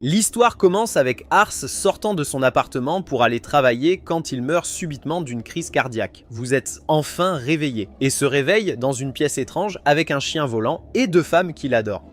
L'histoire commence avec Ars sortant de son appartement pour aller travailler quand il meurt subitement d'une crise cardiaque. Vous êtes enfin réveillé, et se réveille dans une pièce étrange avec un chien volant et deux femmes qu'il adore.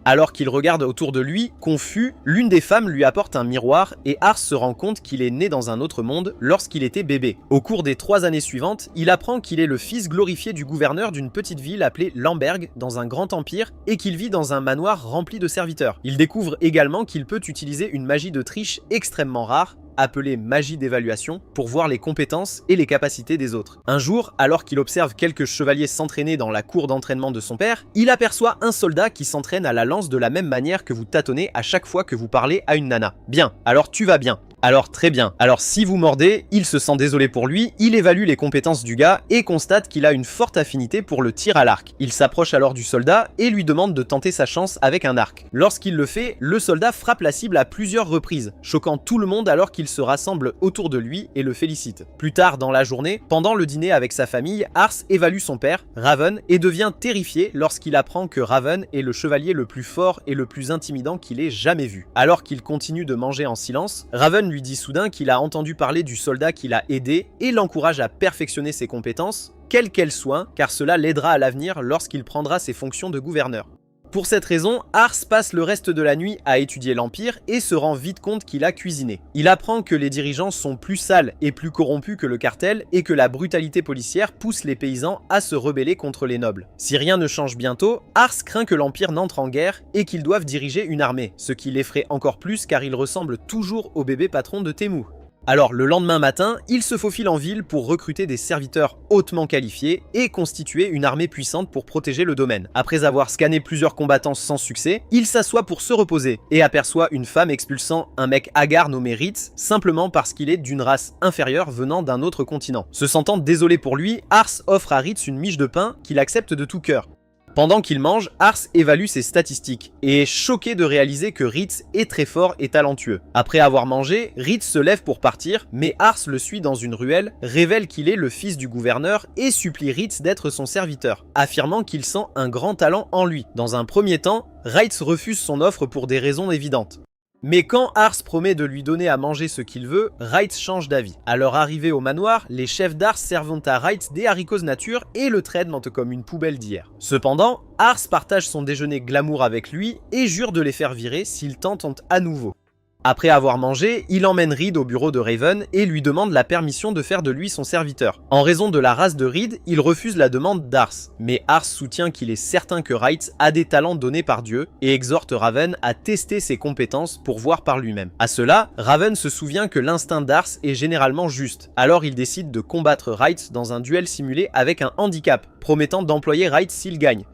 Alors qu'il regarde autour de lui, confus, l'une des femmes lui apporte un miroir et Ars se rend compte qu'il est né dans un autre monde lorsqu'il était bébé. Au cours des 3 années suivantes, il apprend qu'il est le fils glorifié du gouverneur d'une petite ville appelée Lamberg dans un grand empire et qu'il vit dans un manoir rempli de serviteurs. Il découvre également qu'il peut utiliser une magie de triche extrêmement rare, appelée magie d'évaluation, pour voir les compétences et les capacités des autres. Un jour, alors qu'il observe quelques chevaliers s'entraîner dans la cour d'entraînement de son père, il aperçoit un soldat qui s'entraîne à la lance de la même manière que vous tâtonnez à chaque fois que vous parlez à une nana. Bien, alors tu vas bien. Alors très bien, alors si vous mordez, il se sent désolé pour lui, il évalue les compétences du gars et constate qu'il a une forte affinité pour le tir à l'arc. Il s'approche alors du soldat et lui demande de tenter sa chance avec un arc. Lorsqu'il le fait, le soldat frappe la cible à plusieurs reprises, choquant tout le monde alors qu'il se rassemble autour de lui et le félicite. Plus tard dans la journée, pendant le dîner avec sa famille, Ars évalue son père, Raven, et devient terrifié lorsqu'il apprend que Raven est le chevalier le plus fort et le plus intimidant qu'il ait jamais vu. Alors qu'il continue de manger en silence, Raven lui dit soudain qu'il a entendu parler du soldat qui l'a aidé et l'encourage à perfectionner ses compétences, quelles qu'elles soient, car cela l'aidera à l'avenir lorsqu'il prendra ses fonctions de gouverneur. Pour cette raison, Ars passe le reste de la nuit à étudier l'Empire et se rend vite compte qu'il a cuisiné. Il apprend que les dirigeants sont plus sales et plus corrompus que le cartel et que la brutalité policière pousse les paysans à se rebeller contre les nobles. Si rien ne change bientôt, Ars craint que l'Empire n'entre en guerre et qu'ils doivent diriger une armée, ce qui l'effraie encore plus car il ressemble toujours au bébé patron de Temu. Alors le lendemain matin, il se faufile en ville pour recruter des serviteurs hautement qualifiés et constituer une armée puissante pour protéger le domaine. Après avoir scanné plusieurs combattants sans succès, il s'assoit pour se reposer et aperçoit une femme expulsant un mec hagard nommé Ritz simplement parce qu'il est d'une race inférieure venant d'un autre continent. Se sentant désolé pour lui, Ars offre à Ritz une miche de pain qu'il accepte de tout cœur. Pendant qu'il mange, Ars évalue ses statistiques et est choqué de réaliser que Ritz est très fort et talentueux. Après avoir mangé, Ritz se lève pour partir, mais Ars le suit dans une ruelle, révèle qu'il est le fils du gouverneur et supplie Ritz d'être son serviteur, affirmant qu'il sent un grand talent en lui. Dans un premier temps, Ritz refuse son offre pour des raisons évidentes. Mais quand Ars promet de lui donner à manger ce qu'il veut, Ritz change d'avis. À leur arrivée au manoir, les chefs d'Ars servent à Ritz des haricots nature et le traitent comme une poubelle d'hier. Cependant, Ars partage son déjeuner glamour avec lui et jure de les faire virer s'ils tentent à nouveau. Après avoir mangé, il emmène Reed au bureau de Raven et lui demande la permission de faire de lui son serviteur. En raison de la race de Reed, il refuse la demande d'Ars, mais Ars soutient qu'il est certain que Ritz a des talents donnés par Dieu et exhorte Raven à tester ses compétences pour voir par lui-même. À cela, Raven se souvient que l'instinct d'Ars est généralement juste, alors il décide de combattre Ritz dans un duel simulé avec un handicap, promettant d'employer Ritz s'il gagne.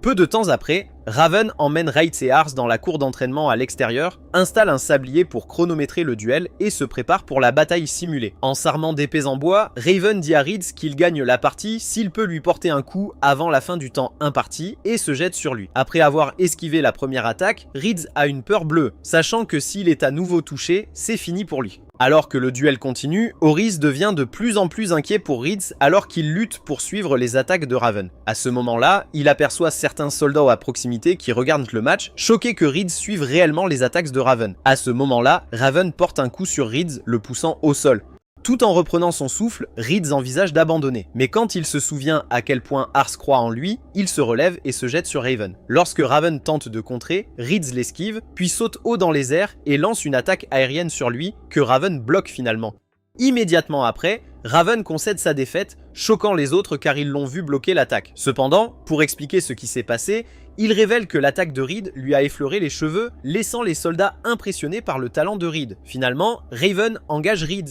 Peu de temps après, Raven emmène Ritz et Ars dans la cour d'entraînement à l'extérieur, installe un sablier pour chronométrer le duel et se prépare pour la bataille simulée. En s'armant d'épées en bois, Raven dit à Ritz qu'il gagne la partie s'il peut lui porter un coup avant la fin du temps imparti et se jette sur lui. Après avoir esquivé la première attaque, Ritz a une peur bleue, sachant que s'il est à nouveau touché, c'est fini pour lui. Alors que le duel continue, Horus devient de plus en plus inquiet pour Ritz alors qu'il lutte pour suivre les attaques de Raven. À ce moment-là, il aperçoit certains soldats à proximité qui regardent le match, choqués que Ritz suive réellement les attaques de Raven. À ce moment-là, Raven porte un coup sur Ritz, le poussant au sol. Tout en reprenant son souffle, Ritz envisage d'abandonner. Mais quand il se souvient à quel point Ars croit en lui, il se relève et se jette sur Raven. Lorsque Raven tente de contrer, Ritz l'esquive, puis saute haut dans les airs et lance une attaque aérienne sur lui, que Raven bloque finalement. Immédiatement après, Raven concède sa défaite, choquant les autres car ils l'ont vu bloquer l'attaque. Cependant, pour expliquer ce qui s'est passé, il révèle que l'attaque de Reed lui a effleuré les cheveux, laissant les soldats impressionnés par le talent de Reed. Finalement, Raven engage Reed.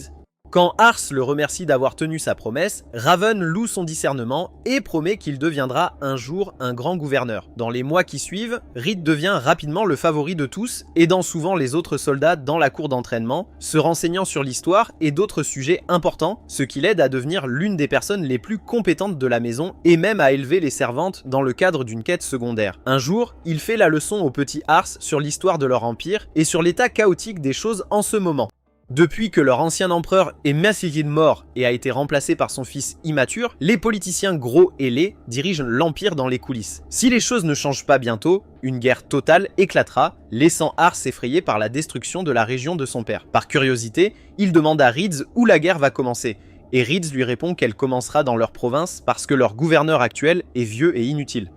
Quand Ars le remercie d'avoir tenu sa promesse, Raven loue son discernement et promet qu'il deviendra un jour un grand gouverneur. Dans les mois qui suivent, Reed devient rapidement le favori de tous, aidant souvent les autres soldats dans la cour d'entraînement, se renseignant sur l'histoire et d'autres sujets importants, ce qui l'aide à devenir l'une des personnes les plus compétentes de la maison et même à élever les servantes dans le cadre d'une quête secondaire. Un jour, il fait la leçon au petit Ars sur l'histoire de leur empire et sur l'état chaotique des choses en ce moment. Depuis que leur ancien empereur est massivement mort et a été remplacé par son fils immature, les politiciens gros et laids dirigent l'Empire dans les coulisses. Si les choses ne changent pas bientôt, une guerre totale éclatera, laissant Ars effrayé par la destruction de la région de son père. Par curiosité, il demande à Rids où la guerre va commencer, et Rids lui répond qu'elle commencera dans leur province parce que leur gouverneur actuel est vieux et inutile.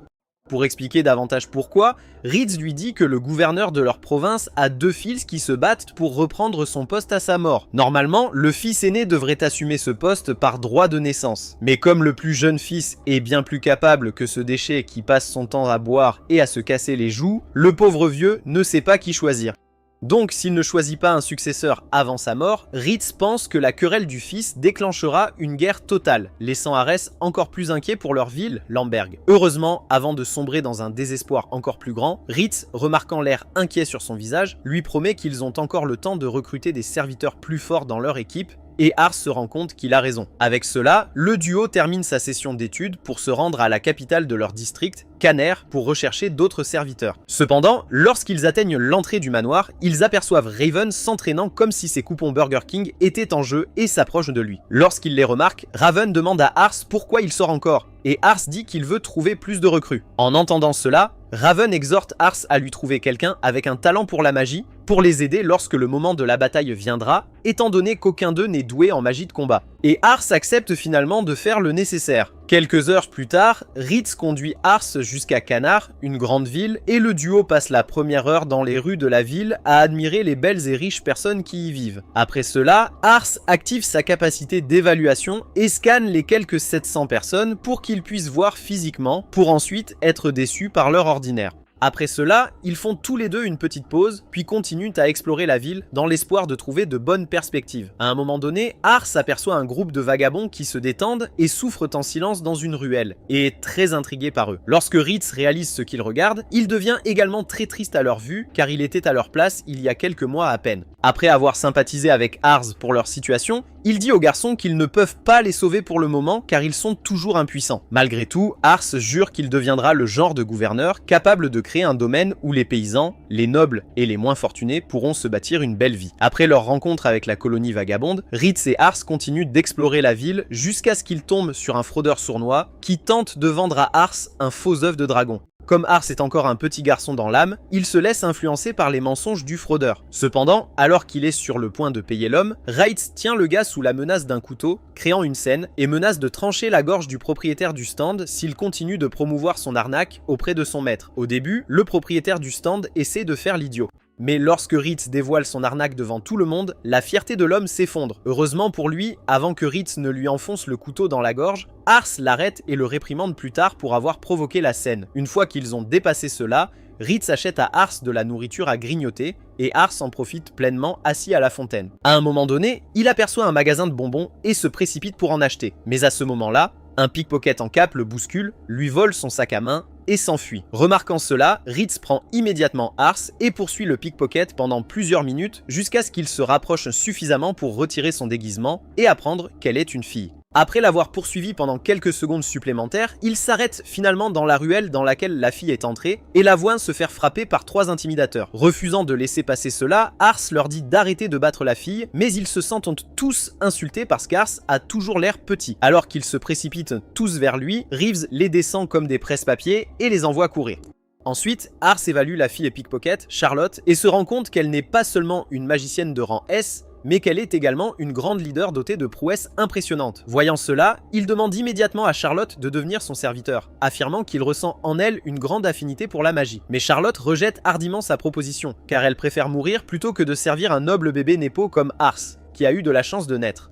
Pour expliquer davantage pourquoi, Rids lui dit que le gouverneur de leur province a 2 fils qui se battent pour reprendre son poste à sa mort. Normalement, le fils aîné devrait assumer ce poste par droit de naissance. Mais comme le plus jeune fils est bien plus capable que ce déchet qui passe son temps à boire et à se casser les joues, le pauvre vieux ne sait pas qui choisir. Donc, s'il ne choisit pas un successeur avant sa mort, Rids pense que la querelle du fils déclenchera une guerre totale, laissant Arès encore plus inquiet pour leur ville, Lamberg. Heureusement, avant de sombrer dans un désespoir encore plus grand, Rids, remarquant l'air inquiet sur son visage, lui promet qu'ils ont encore le temps de recruter des serviteurs plus forts dans leur équipe, et Ars se rend compte qu'il a raison. Avec cela, le duo termine sa session d'études pour se rendre à la capitale de leur district, Caner, pour rechercher d'autres serviteurs. Cependant, lorsqu'ils atteignent l'entrée du manoir, ils aperçoivent Raven s'entraînant comme si ses coupons Burger King étaient en jeu et s'approchent de lui. Lorsqu'il les remarque, Raven demande à Ars pourquoi il sort encore, et Ars dit qu'il veut trouver plus de recrues. En entendant cela, Raven exhorte Ars à lui trouver quelqu'un avec un talent pour la magie, pour les aider lorsque le moment de la bataille viendra, étant donné qu'aucun d'eux n'est doué en magie de combat. Et Ars accepte finalement de faire le nécessaire. Quelques heures plus tard, Rids conduit Ars jusqu'à Canar, une grande ville, et le duo passe la première heure dans les rues de la ville à admirer les belles et riches personnes qui y vivent. Après cela, Ars active sa capacité d'évaluation et scanne les quelques 700 personnes pour qu'ils puissent voir physiquement, pour ensuite être déçus par leur ordinaire. Après cela, ils font tous les deux une petite pause, puis continuent à explorer la ville dans l'espoir de trouver de bonnes perspectives. À un moment donné, Ars aperçoit un groupe de vagabonds qui se détendent et souffrent en silence dans une ruelle, et est très intrigué par eux. Lorsque Rids réalise ce qu'il regarde, il devient également très triste à leur vue, car il était à leur place il y a quelques mois à peine. Après avoir sympathisé avec Ars pour leur situation, il dit aux garçons qu'ils ne peuvent pas les sauver pour le moment car ils sont toujours impuissants. Malgré tout, Ars jure qu'il deviendra le genre de gouverneur capable de créer un domaine où les paysans, les nobles et les moins fortunés pourront se bâtir une belle vie. Après leur rencontre avec la colonie vagabonde, Rids et Ars continuent d'explorer la ville jusqu'à ce qu'ils tombent sur un fraudeur sournois qui tente de vendre à Ars un faux œuf de dragon. Comme Ars est encore un petit garçon dans l'âme, il se laisse influencer par les mensonges du fraudeur. Cependant, alors qu'il est sur le point de payer l'homme, Rids tient le gars sous la menace d'un couteau, créant une scène, et menace de trancher la gorge du propriétaire du stand s'il continue de promouvoir son arnaque auprès de son maître. Au début, le propriétaire du stand essaie de faire l'idiot. Mais lorsque Rids dévoile son arnaque devant tout le monde, la fierté de l'homme s'effondre. Heureusement pour lui, avant que Rids ne lui enfonce le couteau dans la gorge, Ars l'arrête et le réprimande plus tard pour avoir provoqué la scène. Une fois qu'ils ont dépassé cela, Rids achète à Ars de la nourriture à grignoter et Ars en profite pleinement assis à la fontaine. À un moment donné, il aperçoit un magasin de bonbons et se précipite pour en acheter. Mais à ce moment-là, un pickpocket en cape le bouscule, lui vole son sac à main et s'enfuit. Remarquant cela, Rids prend immédiatement Ars et poursuit le pickpocket pendant plusieurs minutes jusqu'à ce qu'il se rapproche suffisamment pour retirer son déguisement et apprendre qu'elle est une fille. Après l'avoir poursuivi pendant quelques secondes supplémentaires, il s'arrête finalement dans la ruelle dans laquelle la fille est entrée et la voit se faire frapper par 3 intimidateurs. Refusant de laisser passer cela, Ars leur dit d'arrêter de battre la fille, mais ils se sentent tous insultés parce qu'Ars a toujours l'air petit. Alors qu'ils se précipitent tous vers lui, Reeves les descend comme des presse-papiers et les envoie courir. Ensuite, Ars évalue la fille pickpocket, Charlotte, et se rend compte qu'elle n'est pas seulement une magicienne de rang S, mais qu'elle est également une grande leader dotée de prouesses impressionnantes. Voyant cela, il demande immédiatement à Charlotte de devenir son serviteur, affirmant qu'il ressent en elle une grande affinité pour la magie. Mais Charlotte rejette hardiment sa proposition, car elle préfère mourir plutôt que de servir un noble bébé népo comme Ars, qui a eu de la chance de naître.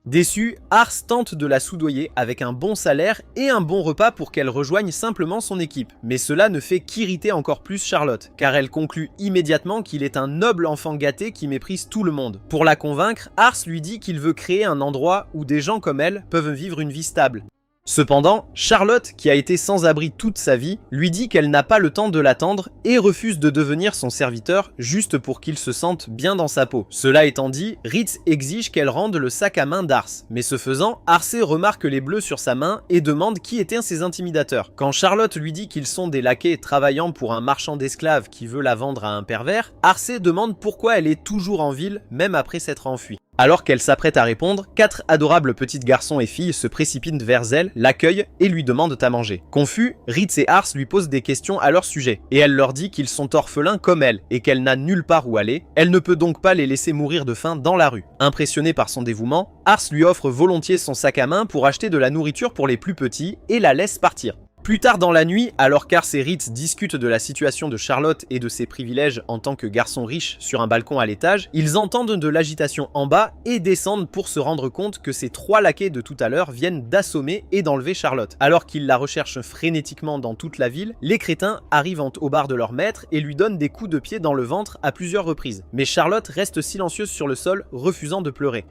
Déçu, Ars tente de la soudoyer avec un bon salaire et un bon repas pour qu'elle rejoigne simplement son équipe. Mais cela ne fait qu'irriter encore plus Charlotte, car elle conclut immédiatement qu'il est un noble enfant gâté qui méprise tout le monde. Pour la convaincre, Ars lui dit qu'il veut créer un endroit où des gens comme elle peuvent vivre une vie stable. Cependant, Charlotte, qui a été sans abri toute sa vie, lui dit qu'elle n'a pas le temps de l'attendre et refuse de devenir son serviteur juste pour qu'il se sente bien dans sa peau. Cela étant dit, Ritz exige qu'elle rende le sac à main d'Ars, mais ce faisant, Arcé remarque les bleus sur sa main et demande qui étaient ses intimidateurs. Quand Charlotte lui dit qu'ils sont des laquais travaillant pour un marchand d'esclaves qui veut la vendre à un pervers, Arcé demande pourquoi elle est toujours en ville, même après s'être enfuie. Alors qu'elle s'apprête à répondre, 4 adorables petits garçons et filles se précipitent vers elle, l'accueillent et lui demandent à manger. Confus, Ritz et Ars lui posent des questions à leur sujet, et elle leur dit qu'ils sont orphelins comme elle, et qu'elle n'a nulle part où aller, elle ne peut donc pas les laisser mourir de faim dans la rue. Impressionné par son dévouement, Ars lui offre volontiers son sac à main pour acheter de la nourriture pour les plus petits, et la laisse partir. Plus tard dans la nuit, alors qu'Ars et Ritz discutent de la situation de Charlotte et de ses privilèges en tant que garçon riche sur un balcon à l'étage, ils entendent de l'agitation en bas et descendent pour se rendre compte que ces 3 laquais de tout à l'heure viennent d'assommer et d'enlever Charlotte. Alors qu'ils la recherchent frénétiquement dans toute la ville, les crétins arrivent au bar de leur maître et lui donnent des coups de pied dans le ventre à plusieurs reprises. Mais Charlotte reste silencieuse sur le sol, refusant de pleurer.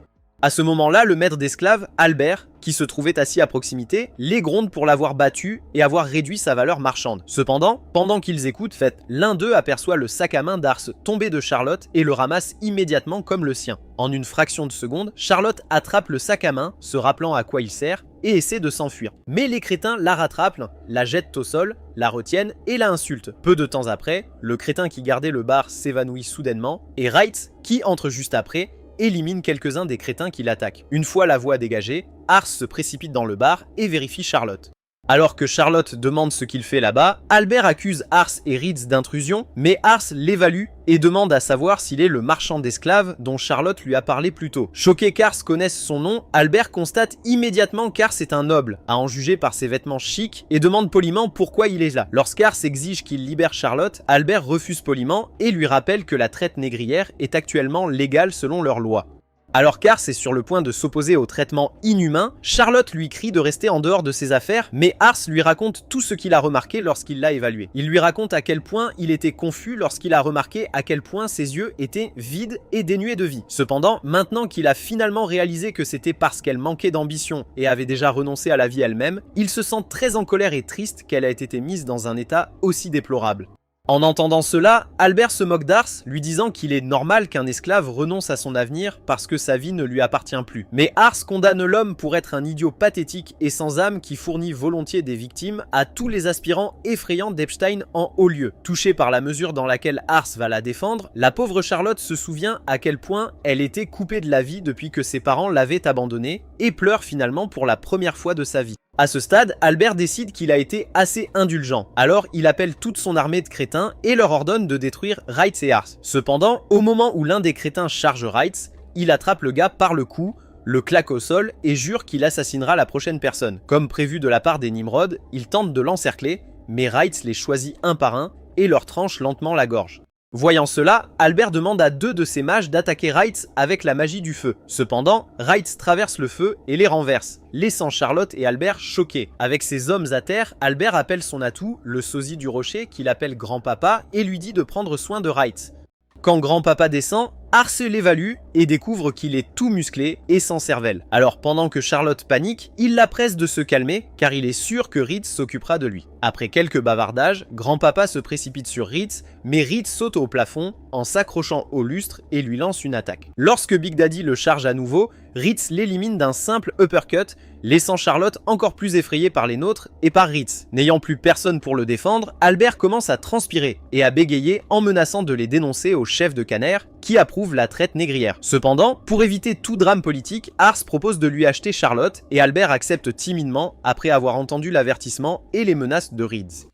À ce moment-là, le maître d'esclaves, Albert, qui se trouvait assis à proximité, les gronde pour l'avoir battu et avoir réduit sa valeur marchande. Cependant, pendant qu'ils écoutent, l'un d'eux aperçoit le sac à main d'Ars tomber de Charlotte et le ramasse immédiatement comme le sien. En une fraction de seconde, Charlotte attrape le sac à main, se rappelant à quoi il sert, et essaie de s'enfuir. Mais les crétins la rattrapent, la jettent au sol, la retiennent et la insultent. Peu de temps après, le crétin qui gardait le bar s'évanouit soudainement, et Wright, qui entre juste après, élimine quelques-uns des crétins qui l'attaquent. Une fois la voie dégagée, Ars se précipite dans le bar et vérifie Charlotte. Alors que Charlotte demande ce qu'il fait là-bas, Albert accuse Ars et Ritz d'intrusion, mais Ars l'évalue et demande à savoir s'il est le marchand d'esclaves dont Charlotte lui a parlé plus tôt. Choqué qu'Ars connaisse son nom, Albert constate immédiatement qu'Ars est un noble, à en juger par ses vêtements chics, et demande poliment pourquoi il est là. Lorsqu'Ars exige qu'il libère Charlotte, Albert refuse poliment et lui rappelle que la traite négrière est actuellement légale selon leurs lois. Alors qu'Ars est sur le point de s'opposer au traitement inhumain, Charlotte lui crie de rester en dehors de ses affaires, mais Ars lui raconte tout ce qu'il a remarqué lorsqu'il l'a évalué. Il lui raconte à quel point il était confus lorsqu'il a remarqué à quel point ses yeux étaient vides et dénués de vie. Cependant, maintenant qu'il a finalement réalisé que c'était parce qu'elle manquait d'ambition et avait déjà renoncé à la vie elle-même, il se sent très en colère et triste qu'elle ait été mise dans un état aussi déplorable. En entendant cela, Albert se moque d'Ars, lui disant qu'il est normal qu'un esclave renonce à son avenir parce que sa vie ne lui appartient plus. Mais Ars condamne l'homme pour être un idiot pathétique et sans âme qui fournit volontiers des victimes à tous les aspirants effrayants d'Epstein en haut lieu. Touchée par la mesure dans laquelle Ars va la défendre, la pauvre Charlotte se souvient à quel point elle était coupée de la vie depuis que ses parents l'avaient abandonnée et pleure finalement pour la première fois de sa vie. À ce stade, Albert décide qu'il a été assez indulgent, alors il appelle toute son armée de crétins et leur ordonne de détruire Ritz et Ars. Cependant, au moment où l'un des crétins charge Ritz, il attrape le gars par le cou, le claque au sol et jure qu'il assassinera la prochaine personne. Comme prévu de la part des Nimrod, il tente de l'encercler, mais Ritz les choisit un par un et leur tranche lentement la gorge. Voyant cela, Albert demande à 2 de ses mages d'attaquer Ritz avec la magie du feu. Cependant, Ritz traverse le feu et les renverse, laissant Charlotte et Albert choqués. Avec ses hommes à terre, Albert appelle son atout, le sosie du rocher, qu'il appelle grand-papa, et lui dit de prendre soin de Ritz. Quand grand-papa descend, Ars l'évalue et découvre qu'il est tout musclé et sans cervelle. Alors pendant que Charlotte panique, il la presse de se calmer car il est sûr que Ritz s'occupera de lui. Après quelques bavardages, grand-papa se précipite sur Ritz, mais Ritz saute au plafond en s'accrochant au lustre et lui lance une attaque. Lorsque Big Daddy le charge à nouveau, Ritz l'élimine d'un simple uppercut, laissant Charlotte encore plus effrayée par les nôtres et par Ritz. N'ayant plus personne pour le défendre, Albert commence à transpirer et à bégayer en menaçant de les dénoncer au chef de Caner, qui approuve la traite négrière. Cependant, pour éviter tout drame politique, Ars propose de lui acheter Charlotte et Albert accepte timidement après avoir entendu l'avertissement et les menaces de Ritz.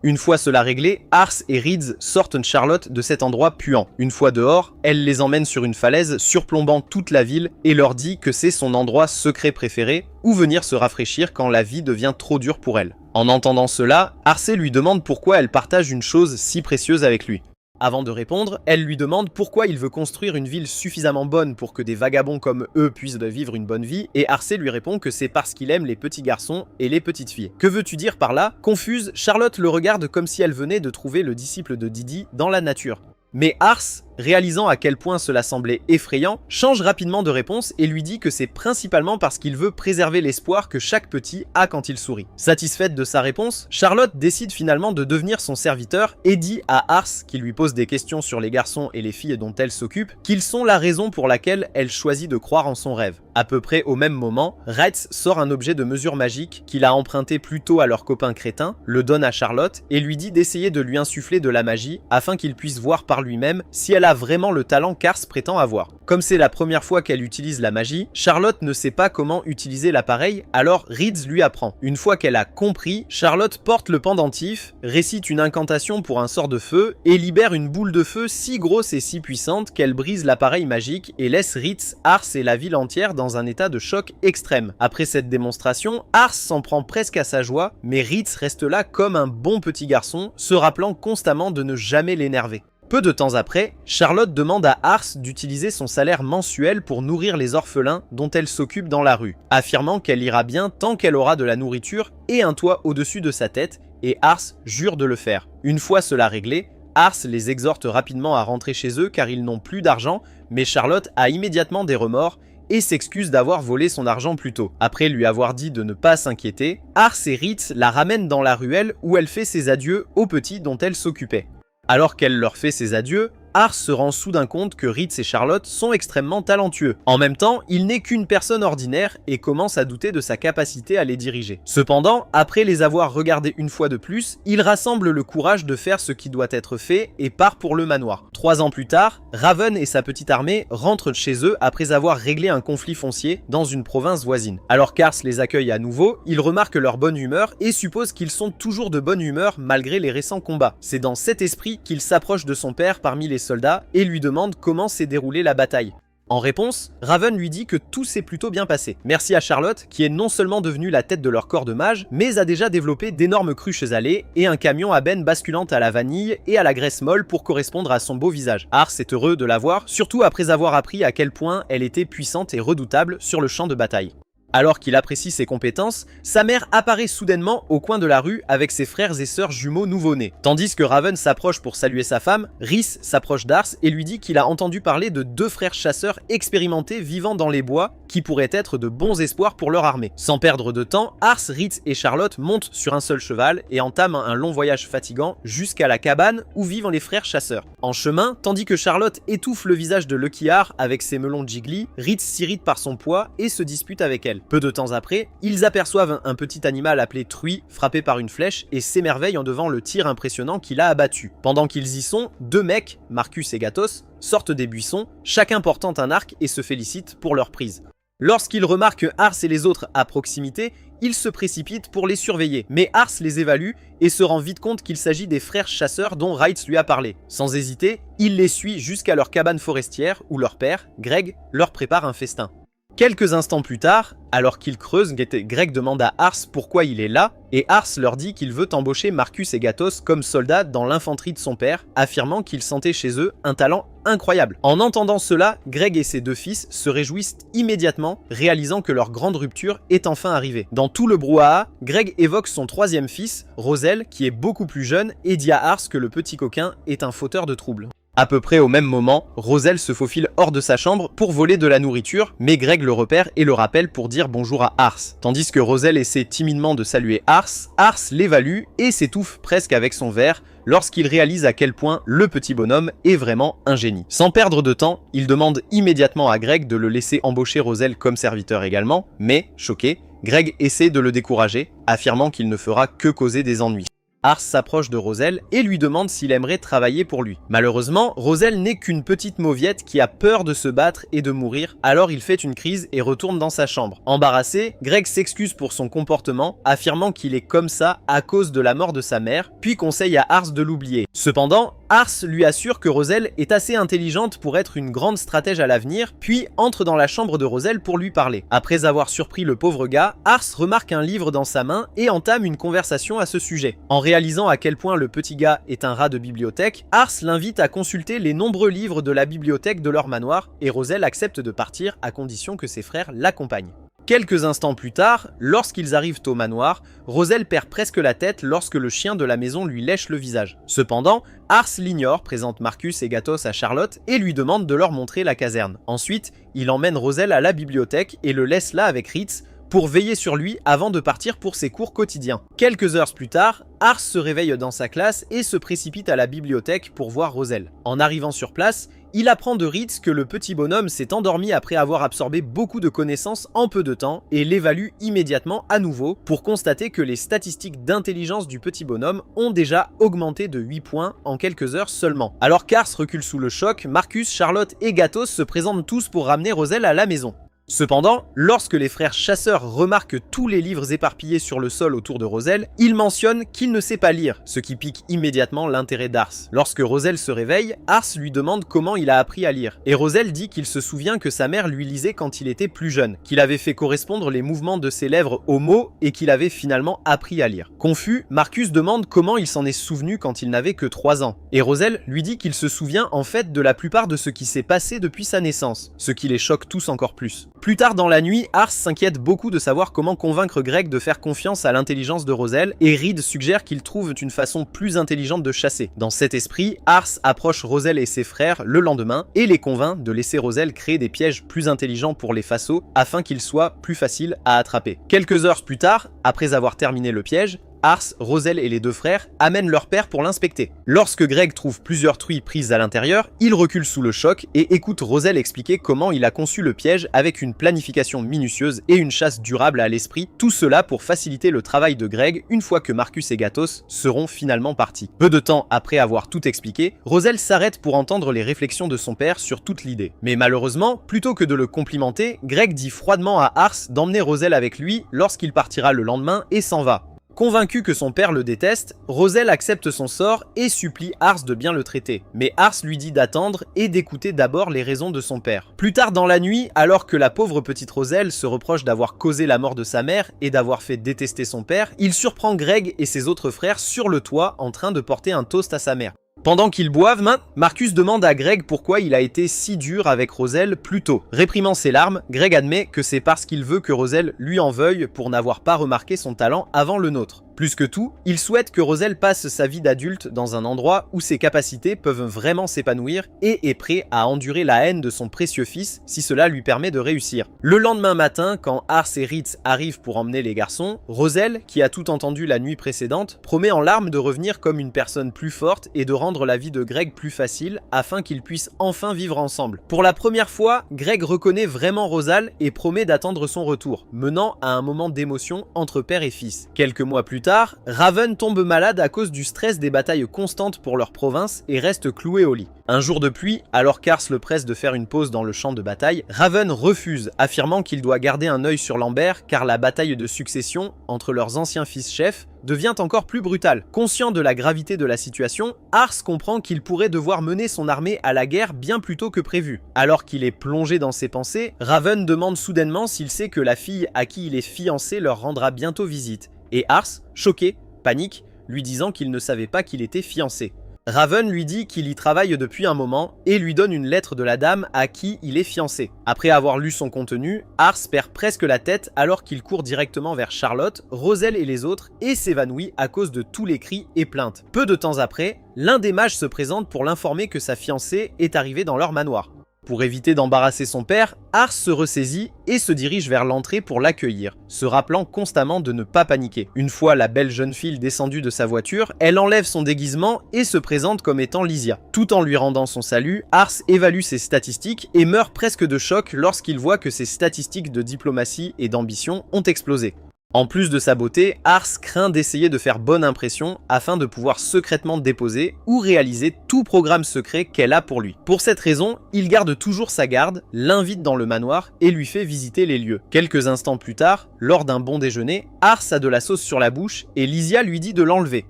Une fois cela réglé, Ars et Ritz sortent Charlotte de cet endroit puant. Une fois dehors, elle les emmène sur une falaise surplombant toute la ville et leur dit que c'est son endroit secret préféré où venir se rafraîchir quand la vie devient trop dure pour elle. En entendant cela, Arcé lui demande pourquoi elle partage une chose si précieuse avec lui. Avant de répondre, elle lui demande pourquoi il veut construire une ville suffisamment bonne pour que des vagabonds comme eux puissent vivre une bonne vie, et Arcé lui répond que c'est parce qu'il aime les petits garçons et les petites filles. Que veux-tu dire par là? Confuse, Charlotte le regarde comme si elle venait de trouver le disciple de Didi dans la nature. Mais Ars réalisant à quel point cela semblait effrayant, change rapidement de réponse et lui dit que c'est principalement parce qu'il veut préserver l'espoir que chaque petit a quand il sourit. Satisfaite de sa réponse, Charlotte décide finalement de devenir son serviteur et dit à Ars, qui lui pose des questions sur les garçons et les filles dont elle s'occupe, qu'ils sont la raison pour laquelle elle choisit de croire en son rêve. À peu près au même moment, Reitz sort un objet de mesure magique qu'il a emprunté plus tôt à leur copain crétin, le donne à Charlotte et lui dit d'essayer de lui insuffler de la magie afin qu'il puisse voir par lui-même si elle a vraiment le talent qu'Ars prétend avoir. Comme c'est la première fois qu'elle utilise la magie, Charlotte ne sait pas comment utiliser l'appareil, alors Reitz lui apprend. Une fois qu'elle a compris, Charlotte porte le pendentif, récite une incantation pour un sort de feu et libère une boule de feu si grosse et si puissante qu'elle brise l'appareil magique et laisse Reitz, Ars et la ville entière dans un état de choc extrême. Après cette démonstration, Ars s'en prend presque à sa joie, mais Reitz reste là comme un bon petit garçon, se rappelant constamment de ne jamais l'énerver. Peu de temps après, Charlotte demande à Ars d'utiliser son salaire mensuel pour nourrir les orphelins dont elle s'occupe dans la rue, affirmant qu'elle ira bien tant qu'elle aura de la nourriture et un toit au-dessus de sa tête, et Ars jure de le faire. Une fois cela réglé, Ars les exhorte rapidement à rentrer chez eux car ils n'ont plus d'argent, mais Charlotte a immédiatement des remords et s'excuse d'avoir volé son argent plus tôt. Après lui avoir dit de ne pas s'inquiéter, Ars et Reitz la ramènent dans la ruelle où elle fait ses adieux aux petits dont elle s'occupait. Alors qu'elle leur fait ses adieux, Ars se rend soudain compte que Reitz et Charlotte sont extrêmement talentueux. En même temps, il n'est qu'une personne ordinaire et commence à douter de sa capacité à les diriger. Cependant, après les avoir regardés une fois de plus, il rassemble le courage de faire ce qui doit être fait et part pour le manoir. 3 ans plus tard, Raven et sa petite armée rentrent chez eux après avoir réglé un conflit foncier dans une province voisine. Alors qu'Ars les accueille à nouveau, il remarque leur bonne humeur et suppose qu'ils sont toujours de bonne humeur malgré les récents combats. C'est dans cet esprit qu'il s'approche de son père parmi les soldats et lui demande comment s'est déroulée la bataille. En réponse, Raven lui dit que tout s'est plutôt bien passé. Merci à Charlotte, qui est non seulement devenue la tête de leur corps de mage, mais a déjà développé d'énormes cruches à lait et un camion à benne basculant à la vanille et à la graisse molle pour correspondre à son beau visage. Ars est heureux de la voir, surtout après avoir appris à quel point elle était puissante et redoutable sur le champ de bataille. Alors qu'il apprécie ses compétences, sa mère apparaît soudainement au coin de la rue avec ses frères et sœurs jumeaux nouveau-nés. Tandis que Raven s'approche pour saluer sa femme, Rhys s'approche d'Ars et lui dit qu'il a entendu parler de 2 frères chasseurs expérimentés vivant dans les bois qui pourraient être de bons espoirs pour leur armée. Sans perdre de temps, Ars, Reitz et Charlotte montent sur un seul cheval et entament un long voyage fatigant jusqu'à la cabane où vivent les frères chasseurs. En chemin, tandis que Charlotte étouffe le visage de Lucky Har avec ses melons Jiggly, Reitz s'irrite par son poids et se dispute avec elle. Peu de temps après, ils aperçoivent un petit animal appelé Truie frappé par une flèche et s'émerveillent en devant le tir impressionnant qu'il a abattu. Pendant qu'ils y sont, 2 mecs, Marcus et Gatos, sortent des buissons, chacun portant un arc et se félicitent pour leur prise. Lorsqu'ils remarquent Ars et les autres à proximité, ils se précipitent pour les surveiller, mais Ars les évalue et se rend vite compte qu'il s'agit des frères chasseurs dont Reitz lui a parlé. Sans hésiter, il les suit jusqu'à leur cabane forestière où leur père, Greg, leur prépare un festin. Quelques instants plus tard, alors qu'ils creusent, Greg demande à Ars pourquoi il est là, et Ars leur dit qu'il veut embaucher Marcus et Gatos comme soldats dans l'infanterie de son père, affirmant qu'il sentait chez eux un talent incroyable. En entendant cela, Greg et ses 2 fils se réjouissent immédiatement, réalisant que leur grande rupture est enfin arrivée. Dans tout le brouhaha, Greg évoque son 3e fils, Rosel, qui est beaucoup plus jeune, et dit à Ars que le petit coquin est un fauteur de troubles. À peu près au même moment, Rosel se faufile hors de sa chambre pour voler de la nourriture, mais Greg le repère et le rappelle pour dire bonjour à Ars. Tandis que Rosel essaie timidement de saluer Ars, Ars l'évalue et s'étouffe presque avec son verre lorsqu'il réalise à quel point le petit bonhomme est vraiment un génie. Sans perdre de temps, il demande immédiatement à Greg de le laisser embaucher Rosel comme serviteur également, mais, choqué, Greg essaie de le décourager, affirmant qu'il ne fera que causer des ennuis. Ars s'approche de Rosel et lui demande s'il aimerait travailler pour lui. Malheureusement, Rosel n'est qu'une petite mauviette qui a peur de se battre et de mourir, alors il fait une crise et retourne dans sa chambre. Embarrassé, Greg s'excuse pour son comportement, affirmant qu'il est comme ça à cause de la mort de sa mère, puis conseille à Ars de l'oublier. Cependant, Ars lui assure que Rosel est assez intelligente pour être une grande stratège à l'avenir, puis entre dans la chambre de Rosel pour lui parler. Après avoir surpris le pauvre gars, Ars remarque un livre dans sa main et entame une conversation à ce sujet. En réalisant à quel point le petit gars est un rat de bibliothèque, Ars l'invite à consulter les nombreux livres de la bibliothèque de leur manoir et Rosel accepte de partir à condition que ses frères l'accompagnent. Quelques instants plus tard, lorsqu'ils arrivent au manoir, Roselle perd presque la tête lorsque le chien de la maison lui lèche le visage. Cependant, Ars l'ignore, présente Marcus et Gatos à Charlotte et lui demande de leur montrer la caserne. Ensuite, il emmène Roselle à la bibliothèque et le laisse là avec Ritz pour veiller sur lui avant de partir pour ses cours quotidiens. Quelques heures plus tard, Ars se réveille dans sa classe et se précipite à la bibliothèque pour voir Roselle. En arrivant sur place, il apprend de Ritz que le petit bonhomme s'est endormi après avoir absorbé beaucoup de connaissances en peu de temps et l'évalue immédiatement à nouveau pour constater que les statistiques d'intelligence du petit bonhomme ont déjà augmenté de 8 points en quelques heures seulement. Alors qu'Ars recule sous le choc, Marcus, Charlotte et Gatos se présentent tous pour ramener Roselle à la maison. Cependant, lorsque les frères chasseurs remarquent tous les livres éparpillés sur le sol autour de Roselle, ils mentionnent qu'il ne sait pas lire, ce qui pique immédiatement l'intérêt d'Ars. Lorsque Roselle se réveille, Ars lui demande comment il a appris à lire, et Roselle dit qu'il se souvient que sa mère lui lisait quand il était plus jeune, qu'il avait fait correspondre les mouvements de ses lèvres aux mots et qu'il avait finalement appris à lire. Confus, Marcus demande comment il s'en est souvenu quand il n'avait que 3 ans, et Roselle lui dit qu'il se souvient en fait de la plupart de ce qui s'est passé depuis sa naissance, ce qui les choque tous encore plus. Plus tard dans la nuit, Ars s'inquiète beaucoup de savoir comment convaincre Greg de faire confiance à l'intelligence de Roselle, et Reed suggère qu'il trouve une façon plus intelligente de chasser. Dans cet esprit, Ars approche Roselle et ses frères le lendemain et les convainc de laisser Roselle créer des pièges plus intelligents pour les faceaux afin qu'ils soient plus faciles à attraper. Quelques heures plus tard, après avoir terminé le piège, Ars, Roselle et les deux frères amènent leur père pour l'inspecter. Lorsque Greg trouve plusieurs truies prises à l'intérieur, il recule sous le choc et écoute Roselle expliquer comment il a conçu le piège avec une planification minutieuse et une chasse durable à l'esprit, tout cela pour faciliter le travail de Greg une fois que Marcus et Gatos seront finalement partis. Peu de temps après avoir tout expliqué, Roselle s'arrête pour entendre les réflexions de son père sur toute l'idée. Mais malheureusement, plutôt que de le complimenter, Greg dit froidement à Ars d'emmener Roselle avec lui lorsqu'il partira le lendemain et s'en va. Convaincu que son père le déteste, Roselle accepte son sort et supplie Ars de bien le traiter. Mais Ars lui dit d'attendre et d'écouter d'abord les raisons de son père. Plus tard dans la nuit, alors que la pauvre petite Roselle se reproche d'avoir causé la mort de sa mère et d'avoir fait détester son père, il surprend Greg et ses autres frères sur le toit en train de porter un toast à sa mère. Pendant qu'ils boivent, Marcus demande à Greg pourquoi il a été si dur avec Roselle plus tôt. Réprimant ses larmes, Greg admet que c'est parce qu'il veut que Roselle lui en veuille pour n'avoir pas remarqué son talent avant le nôtre. Plus que tout, il souhaite que Roselle passe sa vie d'adulte dans un endroit où ses capacités peuvent vraiment s'épanouir et est prêt à endurer la haine de son précieux fils si cela lui permet de réussir. Le lendemain matin, quand Ars et Ritz arrivent pour emmener les garçons, Roselle, qui a tout entendu la nuit précédente, promet en larmes de revenir comme une personne plus forte et de rendre la vie de Greg plus facile afin qu'ils puissent enfin vivre ensemble. Pour la première fois, Greg reconnaît vraiment Roselle et promet d'attendre son retour, menant à un moment d'émotion entre père et fils. Quelques mois plus tard, Raven tombe malade à cause du stress des batailles constantes pour leur province et reste cloué au lit. Un jour de pluie, alors qu'Ars le presse de faire une pause dans le champ de bataille, Raven refuse, affirmant qu'il doit garder un œil sur Lambert car la bataille de succession entre leurs anciens fils-chefs devient encore plus brutale. Conscient de la gravité de la situation, Ars comprend qu'il pourrait devoir mener son armée à la guerre bien plus tôt que prévu. Alors qu'il est plongé dans ses pensées, Raven demande soudainement s'il sait que la fille à qui il est fiancé leur rendra bientôt visite. Et Ars, choqué, panique, lui disant qu'il ne savait pas qu'il était fiancé. Raven lui dit qu'il y travaille depuis un moment et lui donne une lettre de la dame à qui il est fiancé. Après avoir lu son contenu, Ars perd presque la tête alors qu'il court directement vers Charlotte, Roselle et les autres et s'évanouit à cause de tous les cris et plaintes. Peu de temps après, l'un des mages se présente pour l'informer que sa fiancée est arrivée dans leur manoir. Pour éviter d'embarrasser son père, Ars se ressaisit et se dirige vers l'entrée pour l'accueillir, se rappelant constamment de ne pas paniquer. Une fois la belle jeune fille descendue de sa voiture, elle enlève son déguisement et se présente comme étant Lysia. Tout en lui rendant son salut, Ars évalue ses statistiques et meurt presque de choc lorsqu'il voit que ses statistiques de diplomatie et d'ambition ont explosé. En plus de sa beauté, Ars craint d'essayer de faire bonne impression afin de pouvoir secrètement déposer ou réaliser tout programme secret qu'elle a pour lui. Pour cette raison, il garde toujours sa garde, l'invite dans le manoir et lui fait visiter les lieux. Quelques instants plus tard, lors d'un bon déjeuner, Ars a de la sauce sur la bouche et Lysia lui dit de l'enlever.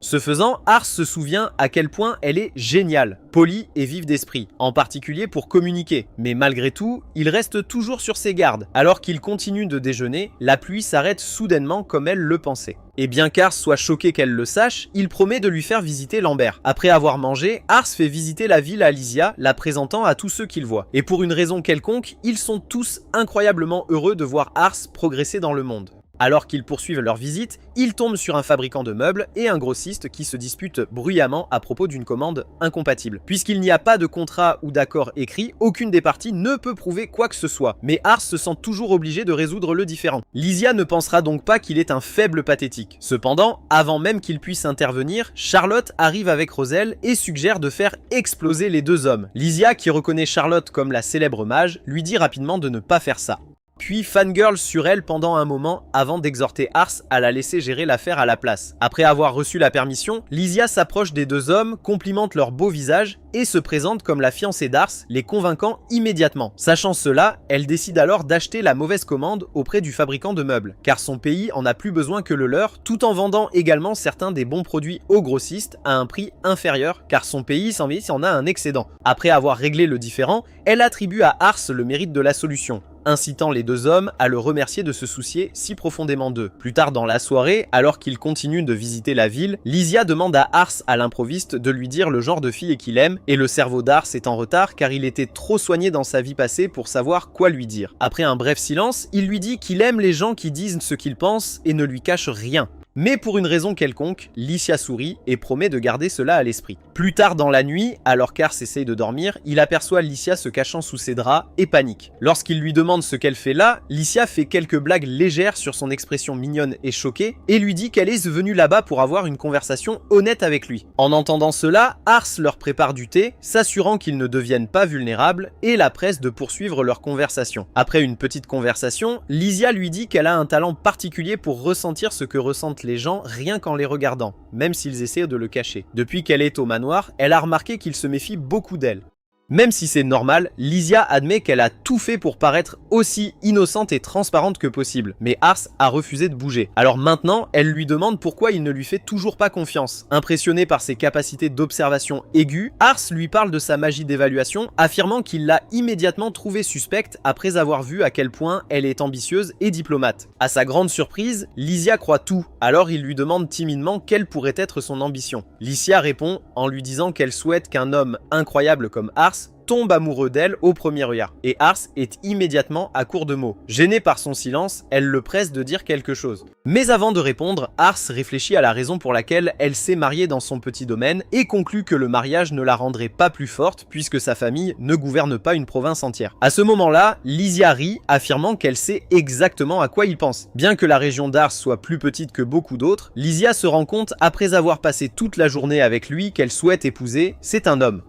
Ce faisant, Ars se souvient à quel point elle est géniale, polie et vive d'esprit, en particulier pour communiquer. Mais malgré tout, il reste toujours sur ses gardes. Alors qu'il continue de déjeuner, la pluie s'arrête soudainement comme elle le pensait. Et bien qu'Ars soit choqué qu'elle le sache, il promet de lui faire visiter Lambert. Après avoir mangé, Ars fait visiter la ville à Lysia, la présentant à tous ceux qu'il voit. Et pour une raison quelconque, ils sont tous incroyablement heureux de voir Ars progresser dans le monde. Alors qu'ils poursuivent leur visite, ils tombent sur un fabricant de meubles et un grossiste qui se disputent bruyamment à propos d'une commande incompatible. Puisqu'il n'y a pas de contrat ou d'accord écrit, aucune des parties ne peut prouver quoi que ce soit, mais Ars se sent toujours obligé de résoudre le différend. Lysia ne pensera donc pas qu'il est un faible pathétique. Cependant, avant même qu'il puisse intervenir, Charlotte arrive avec Roselle et suggère de faire exploser les deux hommes. Lysia, qui reconnaît Charlotte comme la célèbre mage, lui dit rapidement de ne pas faire ça. Puis fangirl sur elle pendant un moment avant d'exhorter Ars à la laisser gérer l'affaire à la place. Après avoir reçu la permission, Lysia s'approche des deux hommes, complimente leur beau visage et se présente comme la fiancée d'Ars, les convainquant immédiatement. Sachant cela, elle décide alors d'acheter la mauvaise commande auprès du fabricant de meubles, car son pays en a plus besoin que le leur, tout en vendant également certains des bons produits aux grossistes à un prix inférieur, car son pays en a un excédent. Après avoir réglé le différend, elle attribue à Ars le mérite de la solution, incitant les deux hommes à le remercier de se soucier si profondément d'eux. Plus tard dans la soirée, alors qu'ils continuent de visiter la ville, Lysia demande à Ars à l'improviste de lui dire le genre de fille qu'il aime, et le cerveau d'Ars est en retard car il était trop soigné dans sa vie passée pour savoir quoi lui dire. Après un bref silence, il lui dit qu'il aime les gens qui disent ce qu'ils pensent et ne lui cachent rien. Mais pour une raison quelconque, Lysia sourit et promet de garder cela à l'esprit. Plus tard dans la nuit, alors qu'Ars essaye de dormir, il aperçoit Lysia se cachant sous ses draps et panique. Lorsqu'il lui demande ce qu'elle fait là, Lysia fait quelques blagues légères sur son expression mignonne et choquée et lui dit qu'elle est venue là-bas pour avoir une conversation honnête avec lui. En entendant cela, Ars leur prépare du thé, s'assurant qu'ils ne deviennent pas vulnérables et la presse de poursuivre leur conversation. Après une petite conversation, Lysia lui dit qu'elle a un talent particulier pour ressentir ce que ressentent les gens rien qu'en les regardant, même s'ils essaient de le cacher. Depuis qu'elle est au manoir, elle a remarqué qu'il se méfie beaucoup d'elle. Même si c'est normal, Lysia admet qu'elle a tout fait pour paraître aussi innocente et transparente que possible, mais Ars a refusé de bouger. Alors maintenant, elle lui demande pourquoi il ne lui fait toujours pas confiance. Impressionné par ses capacités d'observation aiguë, Ars lui parle de sa magie d'évaluation, affirmant qu'il l'a immédiatement trouvée suspecte après avoir vu à quel point elle est ambitieuse et diplomate. À sa grande surprise, Lysia croit tout, alors il lui demande timidement quelle pourrait être son ambition. Lysia répond en lui disant qu'elle souhaite qu'un homme incroyable comme Ars tombe amoureux d'elle au premier regard, et Ars est immédiatement à court de mots. Gênée par son silence, elle le presse de dire quelque chose. Mais avant de répondre, Ars réfléchit à la raison pour laquelle elle s'est mariée dans son petit domaine et conclut que le mariage ne la rendrait pas plus forte puisque sa famille ne gouverne pas une province entière. À ce moment-là, Lysia rit, affirmant qu'elle sait exactement à quoi il pense. Bien que la région d'Ars soit plus petite que beaucoup d'autres, Lysia se rend compte après avoir passé toute la journée avec lui qu'elle souhaite épouser, c'est un homme.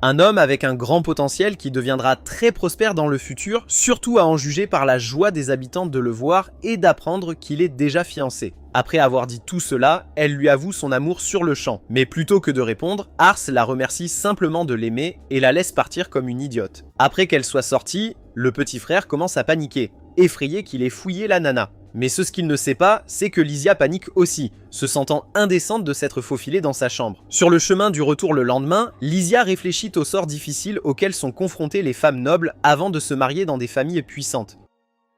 Un homme avec un grand potentiel qui deviendra très prospère dans le futur, surtout à en juger par la joie des habitants de le voir et d'apprendre qu'il est déjà fiancé. Après avoir dit tout cela, elle lui avoue son amour sur le champ. Mais plutôt que de répondre, Ars la remercie simplement de l'aimer et la laisse partir comme une idiote. Après qu'elle soit sortie, le petit frère commence à paniquer, effrayé qu'il ait fouillé la nana. Mais ce qu'il ne sait pas, c'est que Lysia panique aussi, se sentant indécente de s'être faufilée dans sa chambre. Sur le chemin du retour le lendemain, Lysia réfléchit aux sorts difficiles auxquels sont confrontées les femmes nobles avant de se marier dans des familles puissantes.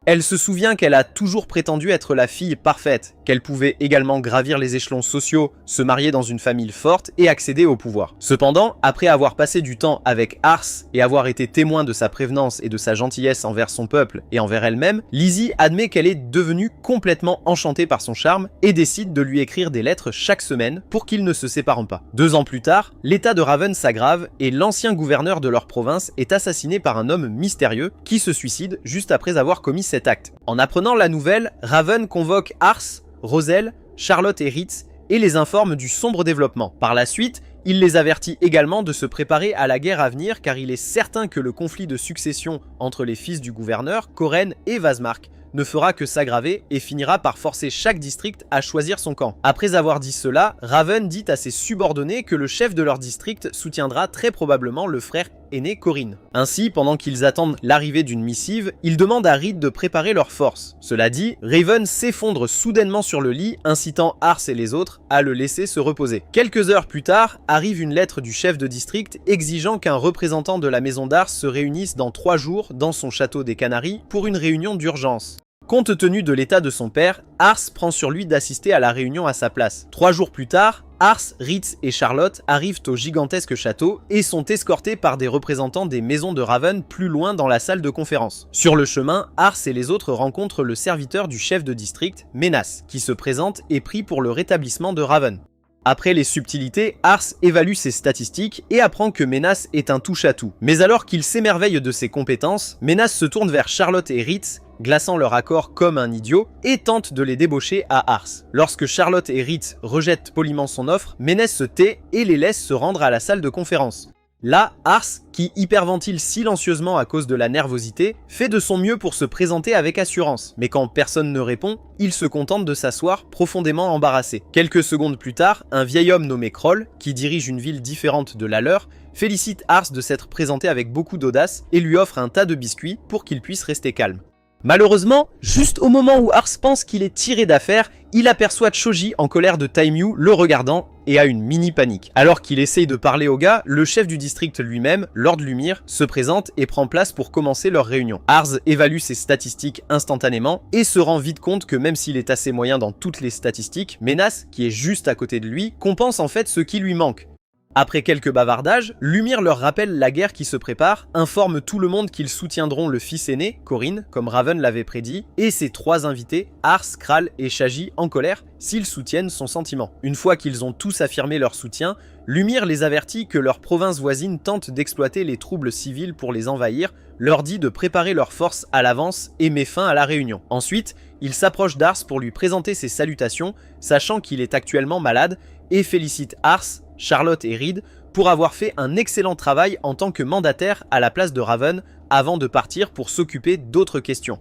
Elle se souvient qu'elle a toujours prétendu être la fille parfaite, qu'elle pouvait également gravir les échelons sociaux, se marier dans une famille forte et accéder au pouvoir. Cependant, après avoir passé du temps avec Ars et avoir été témoin de sa prévenance et de sa gentillesse envers son peuple et envers elle-même, Lizzie admet qu'elle est devenue complètement enchantée par son charme et décide de lui écrire des lettres chaque semaine pour qu'ils ne se séparent pas. 2 ans plus tard, l'état de Raven s'aggrave et l'ancien gouverneur de leur province est assassiné par un homme mystérieux qui se suicide juste après avoir commis cet acte. En apprenant la nouvelle, Raven convoque Ars, Roselle, Charlotte et Ritz et les informe du sombre développement. Par la suite, il les avertit également de se préparer à la guerre à venir car il est certain que le conflit de succession entre les fils du gouverneur, Coren et Vazmark, ne fera que s'aggraver et finira par forcer chaque district à choisir son camp. Après avoir dit cela, Raven dit à ses subordonnés que le chef de leur district soutiendra très probablement le frère aîné Corrine. Ainsi, pendant qu'ils attendent l'arrivée d'une missive, ils demandent à Reed de préparer leurs forces. Cela dit, Raven s'effondre soudainement sur le lit, incitant Ars et les autres à le laisser se reposer. Quelques heures plus tard, arrive une lettre du chef de district exigeant qu'un représentant de la maison d'Ars se réunisse dans 3 jours dans son château des Canaries pour une réunion d'urgence. Compte tenu de l'état de son père, Ars prend sur lui d'assister à la réunion à sa place. 3 jours plus tard, Ars, Ritz et Charlotte arrivent au gigantesque château et sont escortés par des représentants des maisons de Raven plus loin dans la salle de conférence. Sur le chemin, Ars et les autres rencontrent le serviteur du chef de district, Menas, qui se présente et prie pour le rétablissement de Raven. Après les subtilités, Ars évalue ses statistiques et apprend que Menas est un touche-à-tout. Mais alors qu'il s'émerveille de ses compétences, Menas se tourne vers Charlotte et Ritz, glaçant leur accord comme un idiot, et tente de les débaucher à Ars. Lorsque Charlotte et Ritz rejettent poliment son offre, Menas se tait et les laisse se rendre à la salle de conférence. Là, Ars, qui hyperventile silencieusement à cause de la nervosité, fait de son mieux pour se présenter avec assurance. Mais quand personne ne répond, il se contente de s'asseoir profondément embarrassé. Quelques secondes plus tard, un vieil homme nommé Kroll, qui dirige une ville différente de la leur, félicite Ars de s'être présenté avec beaucoup d'audace et lui offre un tas de biscuits pour qu'il puisse rester calme. Malheureusement, juste au moment où Ars pense qu'il est tiré d'affaire, il aperçoit Choji en colère de Taimew le regardant et a une mini panique. Alors qu'il essaye de parler au gars, le chef du district lui-même, Lord Lumire, se présente et prend place pour commencer leur réunion. Ars évalue ses statistiques instantanément et se rend vite compte que même s'il est assez moyen dans toutes les statistiques, Menas, qui est juste à côté de lui, compense en fait ce qui lui manque. Après quelques bavardages, Lumire leur rappelle la guerre qui se prépare, informe tout le monde qu'ils soutiendront le fils aîné, Corrine, comme Raven l'avait prédit, et ses 3 invités, Ars, Kral et Shaji, en colère, s'ils soutiennent son sentiment. Une fois qu'ils ont tous affirmé leur soutien, Lumire les avertit que leur province voisine tente d'exploiter les troubles civils pour les envahir, leur dit de préparer leurs forces à l'avance et met fin à la réunion. Ensuite, il s'approche d'Ars pour lui présenter ses salutations, sachant qu'il est actuellement malade, et félicite Ars, Charlotte et Reed pour avoir fait un excellent travail en tant que mandataire à la place de Raven avant de partir pour s'occuper d'autres questions.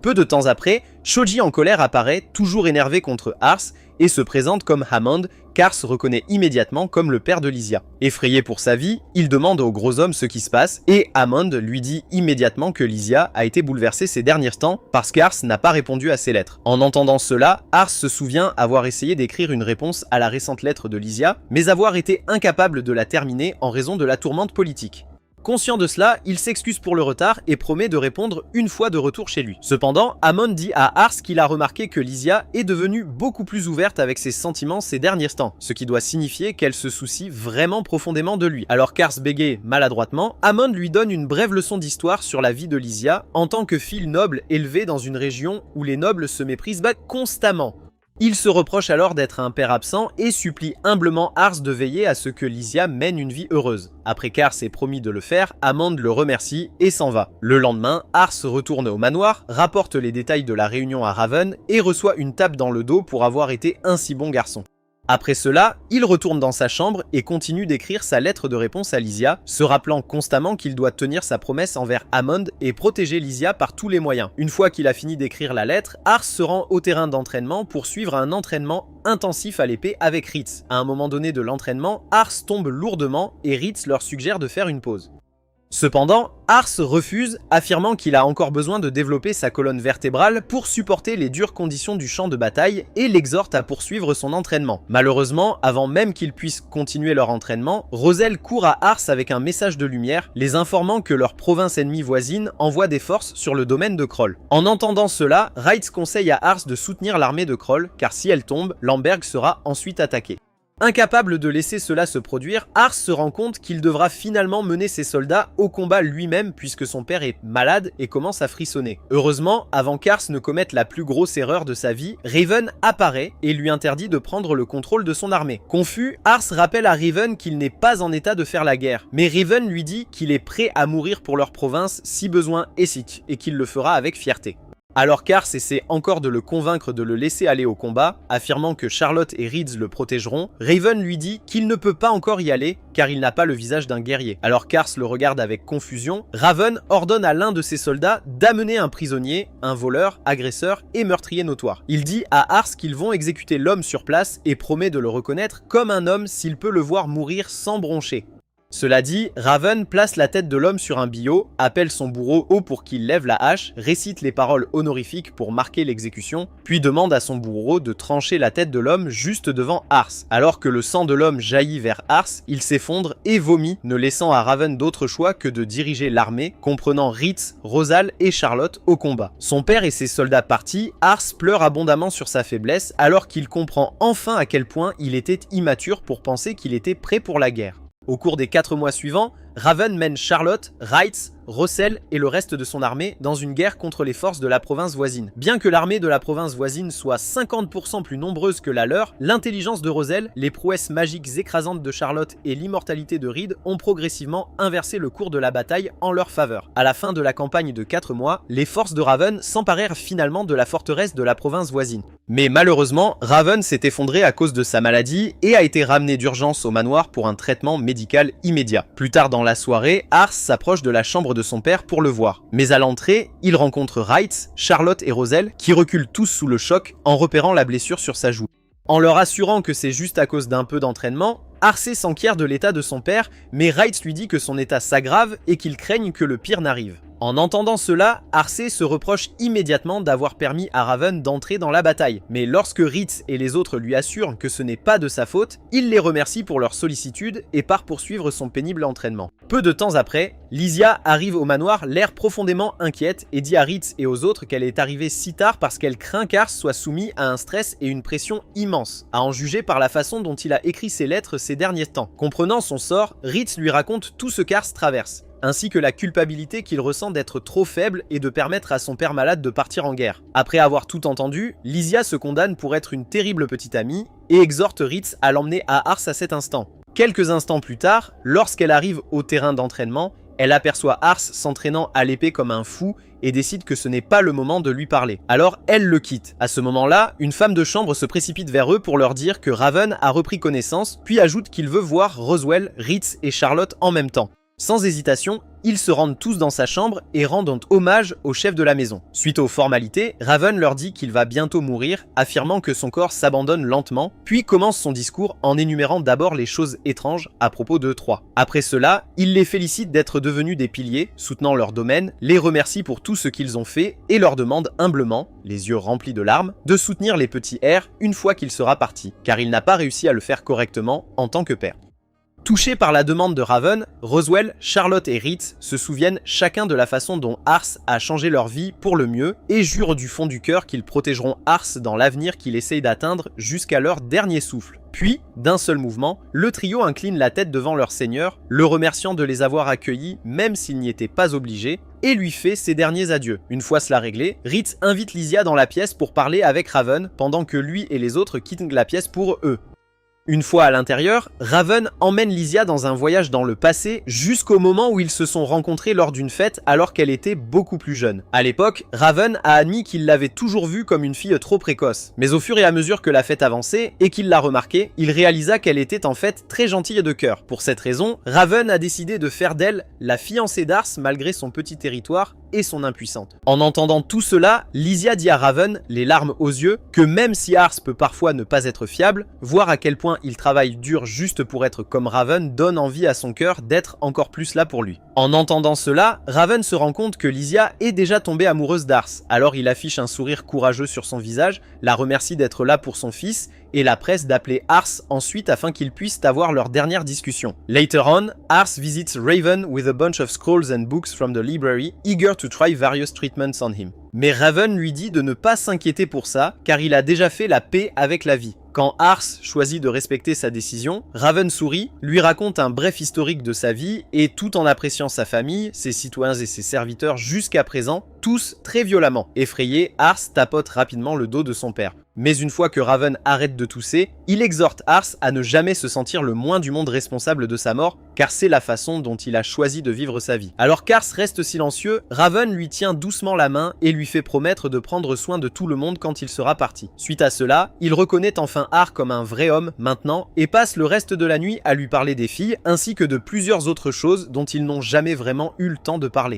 Peu de temps après, Choji en colère apparaît, toujours énervé contre Ars, et se présente comme Hammond, qu'Ars reconnaît immédiatement comme le père de Lysia. Effrayé pour sa vie, il demande au gros homme ce qui se passe, et Hammond lui dit immédiatement que Lysia a été bouleversée ces derniers temps parce qu'Ars n'a pas répondu à ses lettres. En entendant cela, Ars se souvient avoir essayé d'écrire une réponse à la récente lettre de Lysia, mais avoir été incapable de la terminer en raison de la tourmente politique. Conscient de cela, il s'excuse pour le retard et promet de répondre une fois de retour chez lui. Cependant, Hammond dit à Ars qu'il a remarqué que Lysia est devenue beaucoup plus ouverte avec ses sentiments ces derniers temps, ce qui doit signifier qu'elle se soucie vraiment profondément de lui. Alors qu'Ars bégaye maladroitement, Hammond lui donne une brève leçon d'histoire sur la vie de Lysia en tant que fille noble élevée dans une région où les nobles se méprisent constamment. Il se reproche alors d'être un père absent et supplie humblement Ars de veiller à ce que Lysia mène une vie heureuse. Après qu'Ars ait promis de le faire, Hammond le remercie et s'en va. Le lendemain, Ars retourne au manoir, rapporte les détails de la réunion à Raven et reçoit une tape dans le dos pour avoir été un si bon garçon. Après cela, il retourne dans sa chambre et continue d'écrire sa lettre de réponse à Lysia, se rappelant constamment qu'il doit tenir sa promesse envers Hammond et protéger Lysia par tous les moyens. Une fois qu'il a fini d'écrire la lettre, Ars se rend au terrain d'entraînement pour suivre un entraînement intensif à l'épée avec Ritz. À un moment donné de l'entraînement, Ars tombe lourdement et Ritz leur suggère de faire une pause. Cependant, Ars refuse, affirmant qu'il a encore besoin de développer sa colonne vertébrale pour supporter les dures conditions du champ de bataille et l'exhorte à poursuivre son entraînement. Malheureusement, avant même qu'ils puissent continuer leur entraînement, Roselle court à Ars avec un message de lumière, les informant que leur province ennemie voisine envoie des forces sur le domaine de Kroll. En entendant cela, Reitz conseille à Ars de soutenir l'armée de Kroll, car si elle tombe, Lamberg sera ensuite attaqué. Incapable de laisser cela se produire, Ars se rend compte qu'il devra finalement mener ses soldats au combat lui-même puisque son père est malade et commence à frissonner. Heureusement, avant qu'Ars ne commette la plus grosse erreur de sa vie, Raven apparaît et lui interdit de prendre le contrôle de son armée. Confus, Ars rappelle à Raven qu'il n'est pas en état de faire la guerre, mais Raven lui dit qu'il est prêt à mourir pour leur province si besoin est et qu'il le fera avec fierté. Alors qu'Ars essaie encore de le convaincre de le laisser aller au combat, affirmant que Charlotte et Reeds le protégeront, Raven lui dit qu'il ne peut pas encore y aller car il n'a pas le visage d'un guerrier. Alors qu'Ars le regarde avec confusion, Raven ordonne à l'un de ses soldats d'amener un prisonnier, un voleur, agresseur et meurtrier notoire. Il dit à Ars qu'ils vont exécuter l'homme sur place et promet de le reconnaître comme un homme s'il peut le voir mourir sans broncher. Cela dit, Raven place la tête de l'homme sur un billot, appelle son bourreau haut pour qu'il lève la hache, récite les paroles honorifiques pour marquer l'exécution, puis demande à son bourreau de trancher la tête de l'homme juste devant Ars. Alors que le sang de l'homme jaillit vers Ars, il s'effondre et vomit, ne laissant à Raven d'autre choix que de diriger l'armée, comprenant Reeds, Rosal et Charlotte au combat. Son père et ses soldats partis, Ars pleure abondamment sur sa faiblesse alors qu'il comprend enfin à quel point il était immature pour penser qu'il était prêt pour la guerre. Au cours des 4 mois suivants, Raven mène Charlotte, Wrights, Rossel et le reste de son armée dans une guerre contre les forces de la province voisine. Bien que l'armée de la province voisine soit 50% plus nombreuse que la leur, l'intelligence de Rossel, les prouesses magiques écrasantes de Charlotte et l'immortalité de Reed ont progressivement inversé le cours de la bataille en leur faveur. À la fin de la campagne de 4 mois, les forces de Raven s'emparèrent finalement de la forteresse de la province voisine. Mais malheureusement, Raven s'est effondré à cause de sa maladie et a été ramené d'urgence au manoir pour un traitement médical immédiat. Plus tard dans la soirée, Ars s'approche de la chambre de son père pour le voir. Mais à l'entrée, il rencontre Wrights, Charlotte et Rosel qui reculent tous sous le choc en repérant la blessure sur sa joue. En leur assurant que c'est juste à cause d'un peu d'entraînement, Arcé s'enquiert de l'état de son père, mais Wrights lui dit que son état s'aggrave et qu'il craigne que le pire n'arrive. En entendant cela, Arcé se reproche immédiatement d'avoir permis à Raven d'entrer dans la bataille, mais lorsque Reeds et les autres lui assurent que ce n'est pas de sa faute, il les remercie pour leur sollicitude et part poursuivre son pénible entraînement. Peu de temps après, Lysia arrive au manoir l'air profondément inquiète et dit à Reeds et aux autres qu'elle est arrivée si tard parce qu'elle craint qu'Ars soit soumis à un stress et une pression immense, à en juger par la façon dont il a écrit ses lettres ces derniers temps. Comprenant son sort, Reeds lui raconte tout ce qu'Ars traverse, ainsi que la culpabilité qu'il ressent d'être trop faible et de permettre à son père malade de partir en guerre. Après avoir tout entendu, Lysia se condamne pour être une terrible petite amie et exhorte Reeds à l'emmener à Ars à cet instant. Quelques instants plus tard, lorsqu'elle arrive au terrain d'entraînement, elle aperçoit Ars s'entraînant à l'épée comme un fou et décide que ce n'est pas le moment de lui parler. Alors elle le quitte. À ce moment-là, une femme de chambre se précipite vers eux pour leur dire que Raven a repris connaissance, puis ajoute qu'il veut voir Roswell, Reeds et Charlotte en même temps. Sans hésitation, ils se rendent tous dans sa chambre et rendent hommage au chef de la maison. Suite aux formalités, Raven leur dit qu'il va bientôt mourir, affirmant que son corps s'abandonne lentement, puis commence son discours en énumérant d'abord les choses étranges à propos d'eux trois. Après cela, il les félicite d'être devenus des piliers, soutenant leur domaine, les remercie pour tout ce qu'ils ont fait et leur demande humblement, les yeux remplis de larmes, de soutenir les petits R une fois qu'il sera parti, car il n'a pas réussi à le faire correctement en tant que père. Touchés par la demande de Raven, Roswell, Charlotte et Reeds se souviennent chacun de la façon dont Ars a changé leur vie pour le mieux et jurent du fond du cœur qu'ils protégeront Ars dans l'avenir qu'il essaye d'atteindre jusqu'à leur dernier souffle. Puis, d'un seul mouvement, le trio incline la tête devant leur seigneur, le remerciant de les avoir accueillis même s'il n'y était pas obligé, et lui fait ses derniers adieux. Une fois cela réglé, Reeds invite Lysia dans la pièce pour parler avec Raven pendant que lui et les autres quittent la pièce pour eux. Une fois à l'intérieur, Raven emmène Lysia dans un voyage dans le passé jusqu'au moment où ils se sont rencontrés lors d'une fête alors qu'elle était beaucoup plus jeune. À l'époque, Raven a admis qu'il l'avait toujours vue comme une fille trop précoce, mais au fur et à mesure que la fête avançait et qu'il l'a remarqué, il réalisa qu'elle était en fait très gentille de cœur. Pour cette raison, Raven a décidé de faire d'elle la fiancée d'Ars malgré son petit territoire et son impuissance. En entendant tout cela, Lysia dit à Raven, les larmes aux yeux, que même si Ars peut parfois ne pas être fiable, voir à quel point il travaille dur juste pour être comme Raven donne envie à son cœur d'être encore plus là pour lui. En entendant cela, Raven se rend compte que Lysia est déjà tombée amoureuse d'Ars, alors il affiche un sourire courageux sur son visage, la remercie d'être là pour son fils, et la presse d'appeler Ars ensuite afin qu'ils puissent avoir leur dernière discussion. Later on, Ars visits Raven with a bunch of scrolls and books from the library, eager to try various treatments on him. Mais Raven lui dit de ne pas s'inquiéter pour ça, car il a déjà fait la paix avec la vie. Quand Ars choisit de respecter sa décision, Raven sourit, lui raconte un bref historique de sa vie, et tout en appréciant sa famille, ses citoyens et ses serviteurs jusqu'à présent, tous très violemment. Effrayé, Ars tapote rapidement le dos de son père. Mais une fois que Raven arrête de tousser, il exhorte Ars à ne jamais se sentir le moins du monde responsable de sa mort, car c'est la façon dont il a choisi de vivre sa vie. Alors qu'Ars reste silencieux, Raven lui tient doucement la main et lui fait promettre de prendre soin de tout le monde quand il sera parti. Suite à cela, il reconnaît enfin Ars comme un vrai homme maintenant et passe le reste de la nuit à lui parler des filles ainsi que de plusieurs autres choses dont ils n'ont jamais vraiment eu le temps de parler.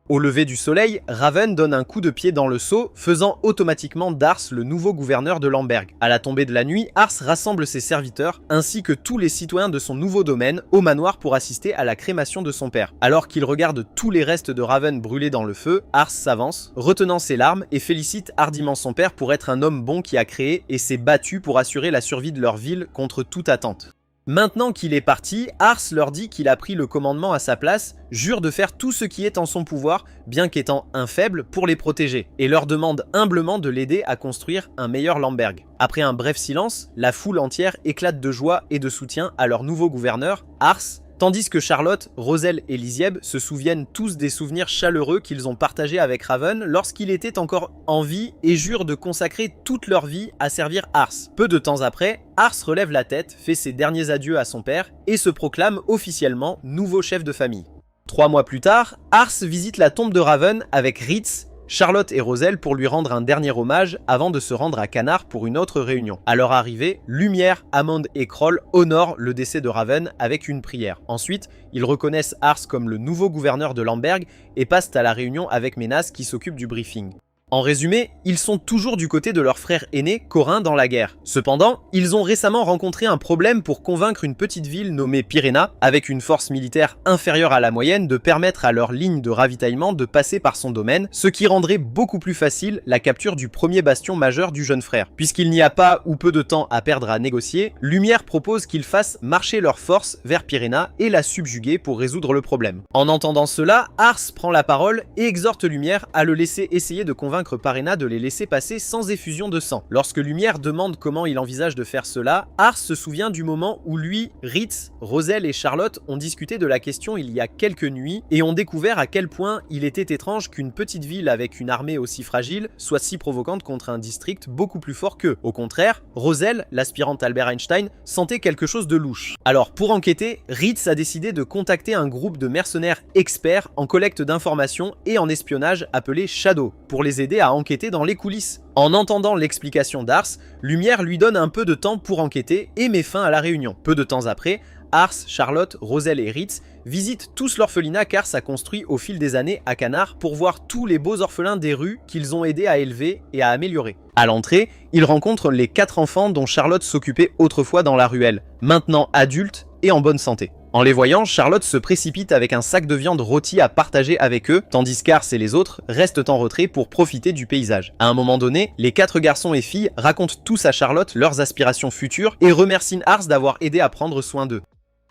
Au lever du soleil, Raven donne un coup de pied dans le seau, faisant automatiquement d'Ars le nouveau gouverneur de Lamberg. À la tombée de la nuit, Ars rassemble ses serviteurs, ainsi que tous les citoyens de son nouveau domaine, au manoir pour assister à la crémation de son père. Alors qu'il regarde tous les restes de Raven brûler dans le feu, Ars s'avance, retenant ses larmes, et félicite hardiment son père pour être un homme bon qui a créé et s'est battu pour assurer la survie de leur ville contre toute attente. Maintenant qu'il est parti, Ars leur dit qu'il a pris le commandement à sa place, jure de faire tout ce qui est en son pouvoir, bien qu'étant un faible, pour les protéger, et leur demande humblement de l'aider à construire un meilleur Lamberg. Après un bref silence, la foule entière éclate de joie et de soutien à leur nouveau gouverneur, Ars, tandis que Charlotte, Roselle et Lysieb se souviennent tous des souvenirs chaleureux qu'ils ont partagés avec Raven lorsqu'il était encore en vie et jurent de consacrer toute leur vie à servir Ars. Peu de temps après, Ars relève la tête, fait ses derniers adieux à son père et se proclame officiellement nouveau chef de famille. 3 mois plus tard, Ars visite la tombe de Raven avec Ritz, Charlotte et Roselle pour lui rendre un dernier hommage avant de se rendre à Canard pour une autre réunion. À leur arrivée, Lumière, Hammond et Kroll honorent le décès de Raven avec une prière. Ensuite, ils reconnaissent Ars comme le nouveau gouverneur de Lamberg et passent à la réunion avec Ménas qui s'occupe du briefing. En résumé, ils sont toujours du côté de leur frère aîné, Corin, dans la guerre. Cependant, ils ont récemment rencontré un problème pour convaincre une petite ville nommée Pyréna, avec une force militaire inférieure à la moyenne, de permettre à leur ligne de ravitaillement de passer par son domaine, ce qui rendrait beaucoup plus facile la capture du premier bastion majeur du jeune frère. Puisqu'il n'y a pas ou peu de temps à perdre à négocier, Lumière propose qu'ils fassent marcher leur force vers Pyréna et la subjuguer pour résoudre le problème. En entendant cela, Ars prend la parole et exhorte Lumière à le laisser essayer de convaincre Pyréna de les laisser passer sans effusion de sang. Lorsque Lumière demande comment il envisage de faire cela, Ars se souvient du moment où lui, Ritz, Roselle et Charlotte ont discuté de la question il y a quelques nuits et ont découvert à quel point il était étrange qu'une petite ville avec une armée aussi fragile soit si provocante contre un district beaucoup plus fort qu'eux. Au contraire, Roselle, l'aspirante Albert Einstein, sentait quelque chose de louche. Alors pour enquêter, Ritz a décidé de contacter un groupe de mercenaires experts en collecte d'informations et en espionnage appelé Shadow, pour les aider à enquêter dans les coulisses. En entendant l'explication d'Ars, Lumière lui donne un peu de temps pour enquêter et met fin à la réunion. Peu de temps après, Ars, Charlotte, Roselle et Ritz visitent tous l'orphelinat qu'Ars a construit au fil des années à Canard pour voir tous les beaux orphelins des rues qu'ils ont aidés à élever et à améliorer. À l'entrée, ils rencontrent les 4 enfants dont Charlotte s'occupait autrefois dans la ruelle, maintenant adultes et en bonne santé. En les voyant, Charlotte se précipite avec un sac de viande rôtie à partager avec eux, tandis qu'Ars et les autres restent en retrait pour profiter du paysage. À un moment donné, les 4 garçons et filles racontent tous à Charlotte leurs aspirations futures et remercient Ars d'avoir aidé à prendre soin d'eux.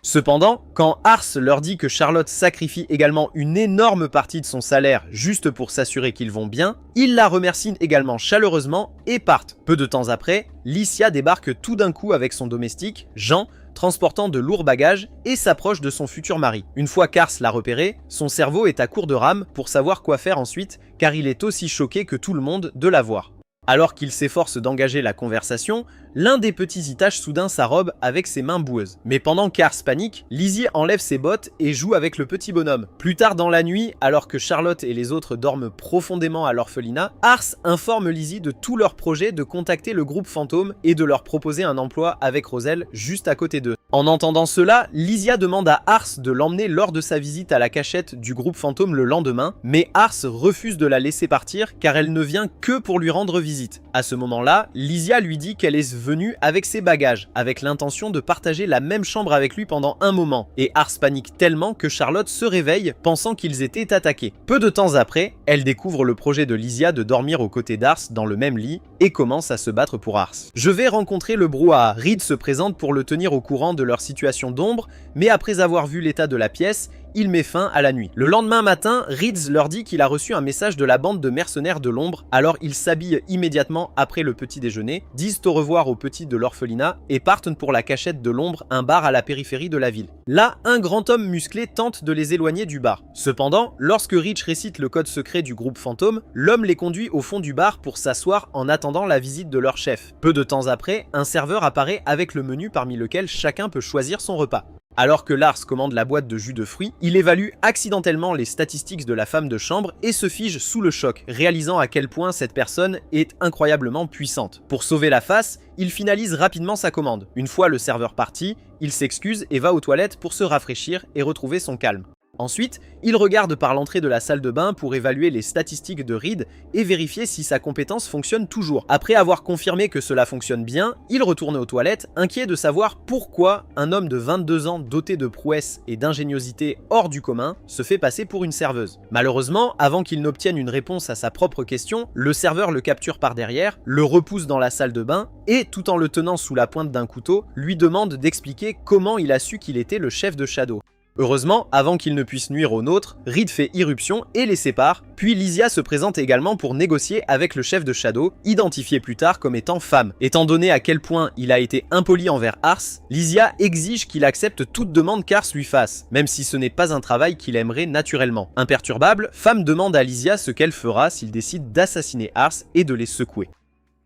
Cependant, quand Ars leur dit que Charlotte sacrifie également une énorme partie de son salaire juste pour s'assurer qu'ils vont bien, ils la remercient également chaleureusement et partent. Peu de temps après, Licia débarque tout d'un coup avec son domestique, Jean, transportant de lourds bagages et s'approche de son futur mari. Une fois qu'Ars l'a repéré, son cerveau est à court de rame pour savoir quoi faire ensuite car il est aussi choqué que tout le monde de la voir. Alors qu'il s'efforce d'engager la conversation, l'un des petits y tâche soudain sa robe avec ses mains boueuses. Mais pendant qu'Ars panique, Lizzie enlève ses bottes et joue avec le petit bonhomme. Plus tard dans la nuit, alors que Charlotte et les autres dorment profondément à l'orphelinat, Ars informe Lizzie de tout leur projet de contacter le groupe fantôme et de leur proposer un emploi avec Roselle juste à côté d'eux. En entendant cela, Lysia demande à Ars de l'emmener lors de sa visite à la cachette du groupe fantôme le lendemain, mais Ars refuse de la laisser partir car elle ne vient que pour lui rendre visite. À ce moment-là, Lysia lui dit qu'elle est venue avec ses bagages, avec l'intention de partager la même chambre avec lui pendant un moment, et Ars panique tellement que Charlotte se réveille pensant qu'ils étaient attaqués. Peu de temps après, elle découvre le projet de Lysia de dormir aux côtés d'Ars dans le même lit et commence à se battre pour Ars. Je vais rencontrer le brouhaha. Reed se présente pour le tenir au courant de leur situation d'ombre, mais après avoir vu l'état de la pièce, il met fin à la nuit. Le lendemain matin, Reed leur dit qu'il a reçu un message de la bande de mercenaires de l'ombre, alors ils s'habillent immédiatement après le petit déjeuner, disent au revoir aux petits de l'orphelinat et partent pour la cachette de l'ombre, un bar à la périphérie de la ville. Là, un grand homme musclé tente de les éloigner du bar. Cependant, lorsque Rich récite le code secret du groupe fantôme, l'homme les conduit au fond du bar pour s'asseoir en attendant attendant la visite de leur chef. Peu de temps après, un serveur apparaît avec le menu parmi lequel chacun peut choisir son repas. Alors que Lars commande la boîte de jus de fruits, il évalue accidentellement les statistiques de la femme de chambre et se fige sous le choc, réalisant à quel point cette personne est incroyablement puissante. Pour sauver la face, il finalise rapidement sa commande. Une fois le serveur parti, il s'excuse et va aux toilettes pour se rafraîchir et retrouver son calme. Ensuite, il regarde par l'entrée de la salle de bain pour évaluer les statistiques de Reed et vérifier si sa compétence fonctionne toujours. Après avoir confirmé que cela fonctionne bien, il retourne aux toilettes, inquiet de savoir pourquoi un homme de 22 ans doté de prouesse et d'ingéniosité hors du commun se fait passer pour une serveuse. Malheureusement, avant qu'il n'obtienne une réponse à sa propre question, le serveur le capture par derrière, le repousse dans la salle de bain et, tout en le tenant sous la pointe d'un couteau, lui demande d'expliquer comment il a su qu'il était le chef de Shadow. Heureusement, avant qu'ils ne puissent nuire aux nôtres, Reed fait irruption et les sépare, puis Lysia se présente également pour négocier avec le chef de Shadow, identifié plus tard comme étant femme. Étant donné à quel point il a été impoli envers Ars, Lysia exige qu'il accepte toute demande qu'Ars lui fasse, même si ce n'est pas un travail qu'il aimerait naturellement. Imperturbable, Femme demande à Lysia ce qu'elle fera s'il décide d'assassiner Ars et de les secouer.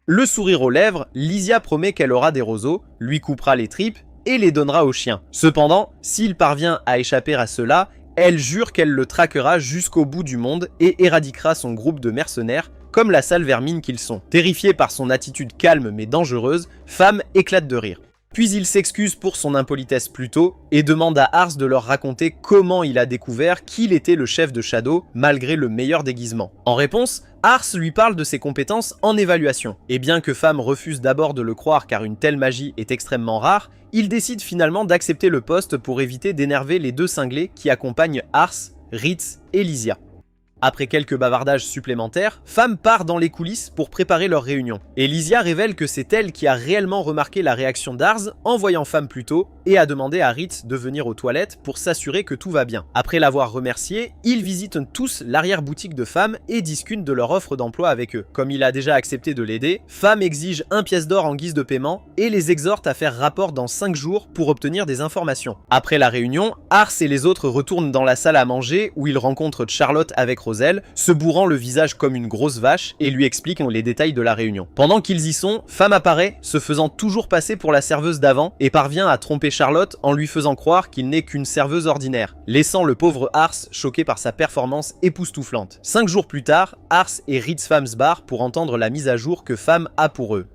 Le sourire aux lèvres, Lysia promet qu'elle aura des roseaux, lui coupera les tripes, et les donnera au chien. Cependant, s'il parvient à échapper à cela, elle jure qu'elle le traquera jusqu'au bout du monde et éradiquera son groupe de mercenaires, comme la sale vermine qu'ils sont. Terrifiée par son attitude calme mais dangereuse, Femme éclate de rire. Puis il s'excuse pour son impolitesse plus tôt et demande à Ars de leur raconter comment il a découvert qu'il était le chef de Shadow malgré le meilleur déguisement. En réponse, Ars lui parle de ses compétences en évaluation. Et bien que Femme refuse d'abord de le croire car une telle magie est extrêmement rare, il décide finalement d'accepter le poste pour éviter d'énerver les deux cinglés qui accompagnent Ars, Ritz et Lysia. Après quelques bavardages supplémentaires, Femme part dans les coulisses pour préparer leur réunion. Et Lysia révèle que c'est elle qui a réellement remarqué la réaction d'Ars en voyant Femme plus tôt et a demandé à Ritz de venir aux toilettes pour s'assurer que tout va bien. Après l'avoir remercié, ils visitent tous l'arrière-boutique de Femme et discutent de leur offre d'emploi avec eux. Comme il a déjà accepté de l'aider, Femme exige 1 pièce d'or en guise de paiement et les exhorte à faire rapport dans 5 jours pour obtenir des informations. Après la réunion, Ars et les autres retournent dans la salle à manger où ils rencontrent Charlotte avec Roselle, se bourrant le visage comme une grosse vache et lui expliquent les détails de la réunion. Pendant qu'ils y sont, Femme apparaît, se faisant toujours passer pour la serveuse d'avant et parvient à tromper Charlotte en lui faisant croire qu'il n'est qu'une serveuse ordinaire, laissant le pauvre Ars choqué par sa performance époustouflante. 5 jours plus tard, Ars et Ritz Femme se barrent pour entendre la mise à jour que Femme a pour eux.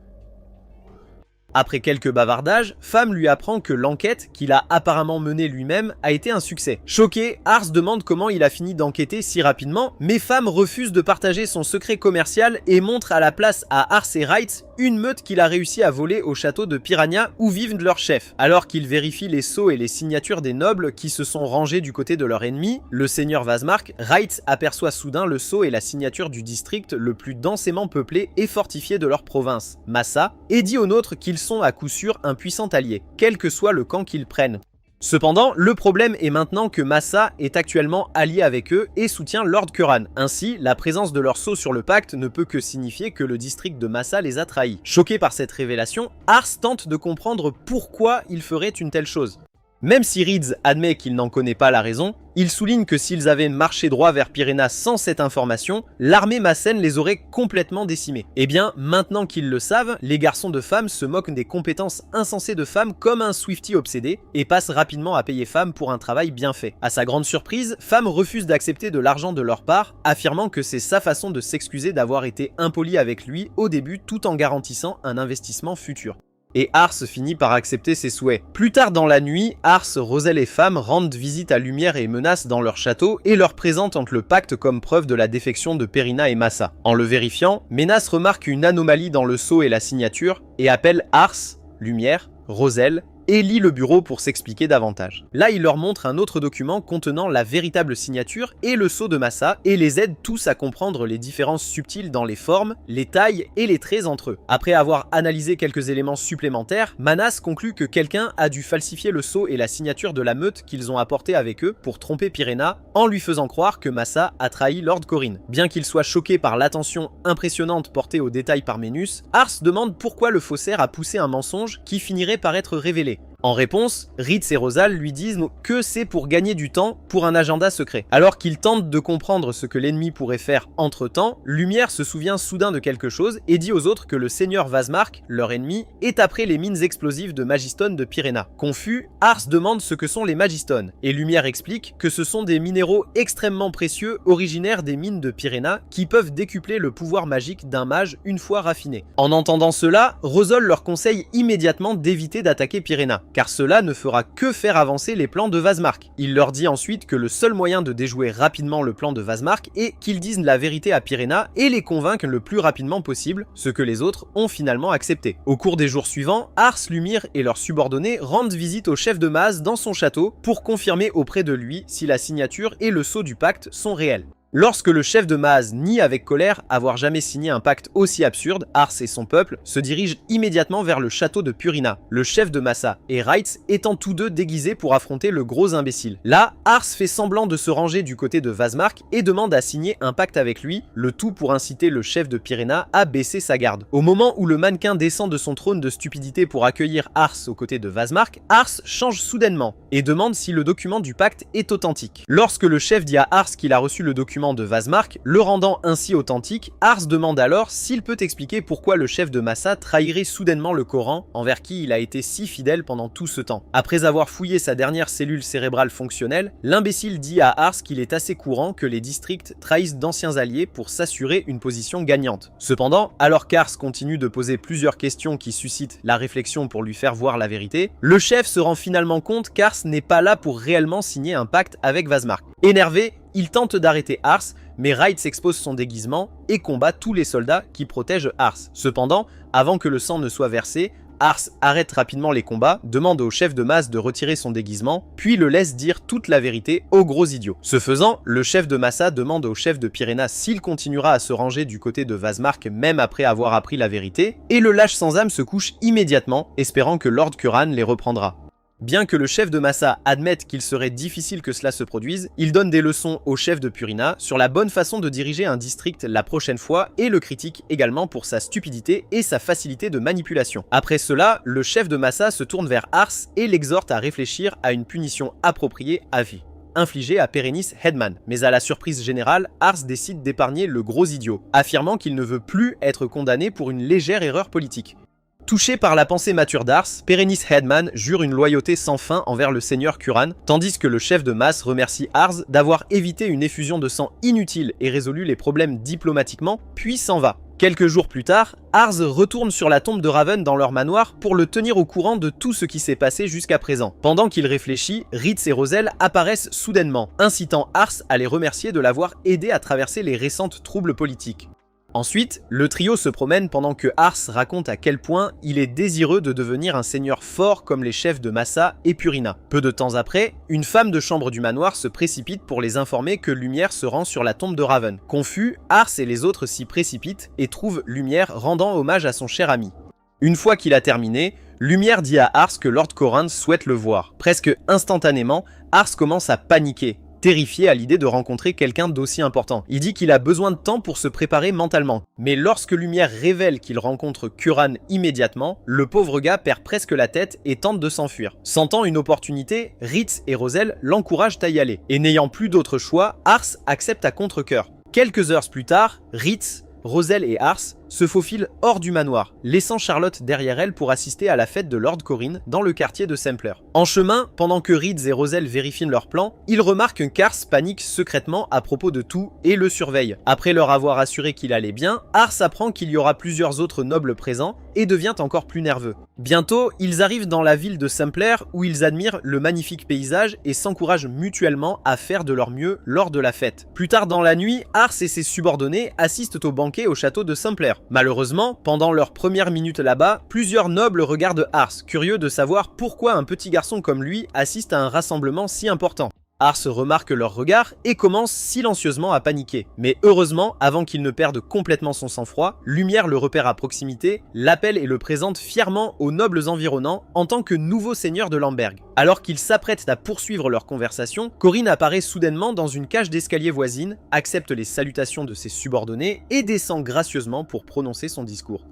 Après quelques bavardages, Femme lui apprend que l'enquête qu'il a apparemment menée lui-même a été un succès. Choqué, Ars demande comment il a fini d'enquêter si rapidement, mais Femme refuse de partager son secret commercial et montre à la place à Ars et Wright une meute qu'il a réussi à voler au château de Piranha où vivent leurs chefs. Alors qu'il vérifie les sceaux et les signatures des nobles qui se sont rangés du côté de leur ennemi, le seigneur Vazmark, Wright aperçoit soudain le sceau et la signature du district le plus densément peuplé et fortifié de leur province, Massa, et dit aux nôtres qu'ils sont à coup sûr un puissant allié, quel que soit le camp qu'ils prennent. Cependant, le problème est maintenant que Massa est actuellement allié avec eux et soutient Lord Curran. Ainsi, la présence de leur sceau sur le pacte ne peut que signifier que le district de Massa les a trahis. Choqué par cette révélation, Ars tente de comprendre pourquoi il ferait une telle chose. Même si Reed admet qu'il n'en connaît pas la raison, il souligne que s'ils avaient marché droit vers Pyréna sans cette information, l'armée massène les aurait complètement décimés. Eh bien, maintenant qu'ils le savent, les garçons de Femme se moquent des compétences insensées de Femme comme un Swiftie obsédé et passent rapidement à payer Femme pour un travail bien fait. À sa grande surprise, Femme refuse d'accepter de l'argent de leur part, affirmant que c'est sa façon de s'excuser d'avoir été impoli avec lui au début tout en garantissant un investissement futur. Et Ars finit par accepter ses souhaits. Plus tard dans la nuit, Ars, Roselle et Femme rendent visite à Lumière et Menace dans leur château et leur présentent le pacte comme preuve de la défection de Périna et Massa. En le vérifiant, Menace remarque une anomalie dans le sceau et la signature et appelle Ars, Lumière, Roselle et lit le bureau pour s'expliquer davantage. Là, il leur montre un autre document contenant la véritable signature et le sceau de Massa et les aide tous à comprendre les différences subtiles dans les formes, les tailles et les traits entre eux. Après avoir analysé quelques éléments supplémentaires, Manas conclut que quelqu'un a dû falsifier le sceau et la signature de la meute qu'ils ont apporté avec eux pour tromper Pyréna en lui faisant croire que Massa a trahi Lord Corinne. Bien qu'il soit choqué par l'attention impressionnante portée aux détails par Ménus, Ars demande pourquoi le faussaire a poussé un mensonge qui finirait par être révélé. En réponse, Ritz et Rosal lui disent que c'est pour gagner du temps pour un agenda secret. Alors qu'ils tentent de comprendre ce que l'ennemi pourrait faire entre-temps, Lumière se souvient soudain de quelque chose et dit aux autres que le seigneur Vazmark, leur ennemi, est après les mines explosives de Magistone de Pyréna. Confus, Ars demande ce que sont les Magistones, et Lumière explique que ce sont des minéraux extrêmement précieux originaires des mines de Pyréna qui peuvent décupler le pouvoir magique d'un mage une fois raffiné. En entendant cela, Rosal leur conseille immédiatement d'éviter d'attaquer Pyréna, car cela ne fera que faire avancer les plans de Vazmark. Il leur dit ensuite que le seul moyen de déjouer rapidement le plan de Vazmark est qu'ils disent la vérité à Pyréna et les convaincre le plus rapidement possible, ce que les autres ont finalement accepté. Au cours des jours suivants, Ars, Lumière et leurs subordonnés rendent visite au chef de Maz dans son château pour confirmer auprès de lui si la signature et le sceau du pacte sont réels. Lorsque le chef de Maz nie avec colère avoir jamais signé un pacte aussi absurde, Ars et son peuple se dirigent immédiatement vers le château de Purina, le chef de Massa et Reitz étant tous deux déguisés pour affronter le gros imbécile. Là, Ars fait semblant de se ranger du côté de Vazmark et demande à signer un pacte avec lui, le tout pour inciter le chef de Purina à baisser sa garde. Au moment où le mannequin descend de son trône de stupidité pour accueillir Ars aux côtés de Vazmark, Ars change soudainement et demande si le document du pacte est authentique. Lorsque le chef dit à Ars qu'il a reçu le document de Vazmark, le rendant ainsi authentique, Ars demande alors s'il peut expliquer pourquoi le chef de Massa trahirait soudainement le Coran, envers qui il a été si fidèle pendant tout ce temps. Après avoir fouillé sa dernière cellule cérébrale fonctionnelle, l'imbécile dit à Ars qu'il est assez courant que les districts trahissent d'anciens alliés pour s'assurer une position gagnante. Cependant, alors qu'Ars continue de poser plusieurs questions qui suscitent la réflexion pour lui faire voir la vérité, le chef se rend finalement compte qu'Ars n'est pas là pour réellement signer un pacte avec Vazmark. Énervé, il tente d'arrêter Ars, mais Reitz expose son déguisement et combat tous les soldats qui protègent Ars. Cependant, avant que le sang ne soit versé, Ars arrête rapidement les combats, demande au chef de Maz de retirer son déguisement, puis le laisse dire toute la vérité au gros idiot. Ce faisant, le chef de Massa demande au chef de Pyréna s'il continuera à se ranger du côté de Vazmark même après avoir appris la vérité, et le lâche sans âme se couche immédiatement, espérant que Lord Curran les reprendra. Bien que le chef de Massa admette qu'il serait difficile que cela se produise, il donne des leçons au chef de Purina sur la bonne façon de diriger un district la prochaine fois et le critique également pour sa stupidité et sa facilité de manipulation. Après cela, le chef de Massa se tourne vers Ars et l'exhorte à réfléchir à une punition appropriée à vie, infligée à Perennis Headman. Mais à la surprise générale, Ars décide d'épargner le gros idiot, affirmant qu'il ne veut plus être condamné pour une légère erreur politique. Touché par la pensée mature d'Ars, Perennis Headman jure une loyauté sans fin envers le seigneur Curran, tandis que le chef de Mas remercie Ars d'avoir évité une effusion de sang inutile et résolu les problèmes diplomatiquement, puis s'en va. Quelques jours plus tard, Ars retourne sur la tombe de Raven dans leur manoir pour le tenir au courant de tout ce qui s'est passé jusqu'à présent. Pendant qu'il réfléchit, Ritz et Rosel apparaissent soudainement, incitant Ars à les remercier de l'avoir aidé à traverser les récentes troubles politiques. Ensuite, le trio se promène pendant que Ars raconte à quel point il est désireux de devenir un seigneur fort comme les chefs de Massa et Purina. Peu de temps après, une femme de chambre du manoir se précipite pour les informer que Lumière se rend sur la tombe de Raven. Confus, Ars et les autres s'y précipitent et trouvent Lumière rendant hommage à son cher ami. Une fois qu'il a terminé, Lumière dit à Ars que Lord Coran souhaite le voir. Presque instantanément, Ars commence à paniquer, terrifié à l'idée de rencontrer quelqu'un d'aussi important. Il dit qu'il a besoin de temps pour se préparer mentalement. Mais lorsque Lumière révèle qu'il rencontre Curran immédiatement, le pauvre gars perd presque la tête et tente de s'enfuir. Sentant une opportunité, Ritz et Rosel l'encouragent à y aller. Et n'ayant plus d'autre choix, Ars accepte à contre-cœur. Quelques heures plus tard, Ritz, Rosel et Ars se faufilent hors du manoir, laissant Charlotte derrière elle pour assister à la fête de Lord Corrin dans le quartier de Sampler. En chemin, pendant que Ritz et Rosel vérifient leur plan, ils remarquent qu'Ars panique secrètement à propos de tout et le surveille. Après leur avoir assuré qu'il allait bien, Ars apprend qu'il y aura plusieurs autres nobles présents et devient encore plus nerveux. Bientôt, ils arrivent dans la ville de Sampler où ils admirent le magnifique paysage et s'encouragent mutuellement à faire de leur mieux lors de la fête. Plus tard dans la nuit, Ars et ses subordonnés assistent au banquet au château de Sampler. Malheureusement, pendant leurs premières minutes là-bas, plusieurs nobles regardent Ars, curieux de savoir pourquoi un petit garçon comme lui assiste à un rassemblement si important. Ars remarque leur regard et commence silencieusement à paniquer. Mais heureusement, avant qu'il ne perde complètement son sang-froid, Lumière le repère à proximité, l'appelle et le présente fièrement aux nobles environnants en tant que nouveau seigneur de Lamberg. Alors qu'ils s'apprêtent à poursuivre leur conversation, Corrin apparaît soudainement dans une cage d'escalier voisine, accepte les salutations de ses subordonnés et descend gracieusement pour prononcer son discours.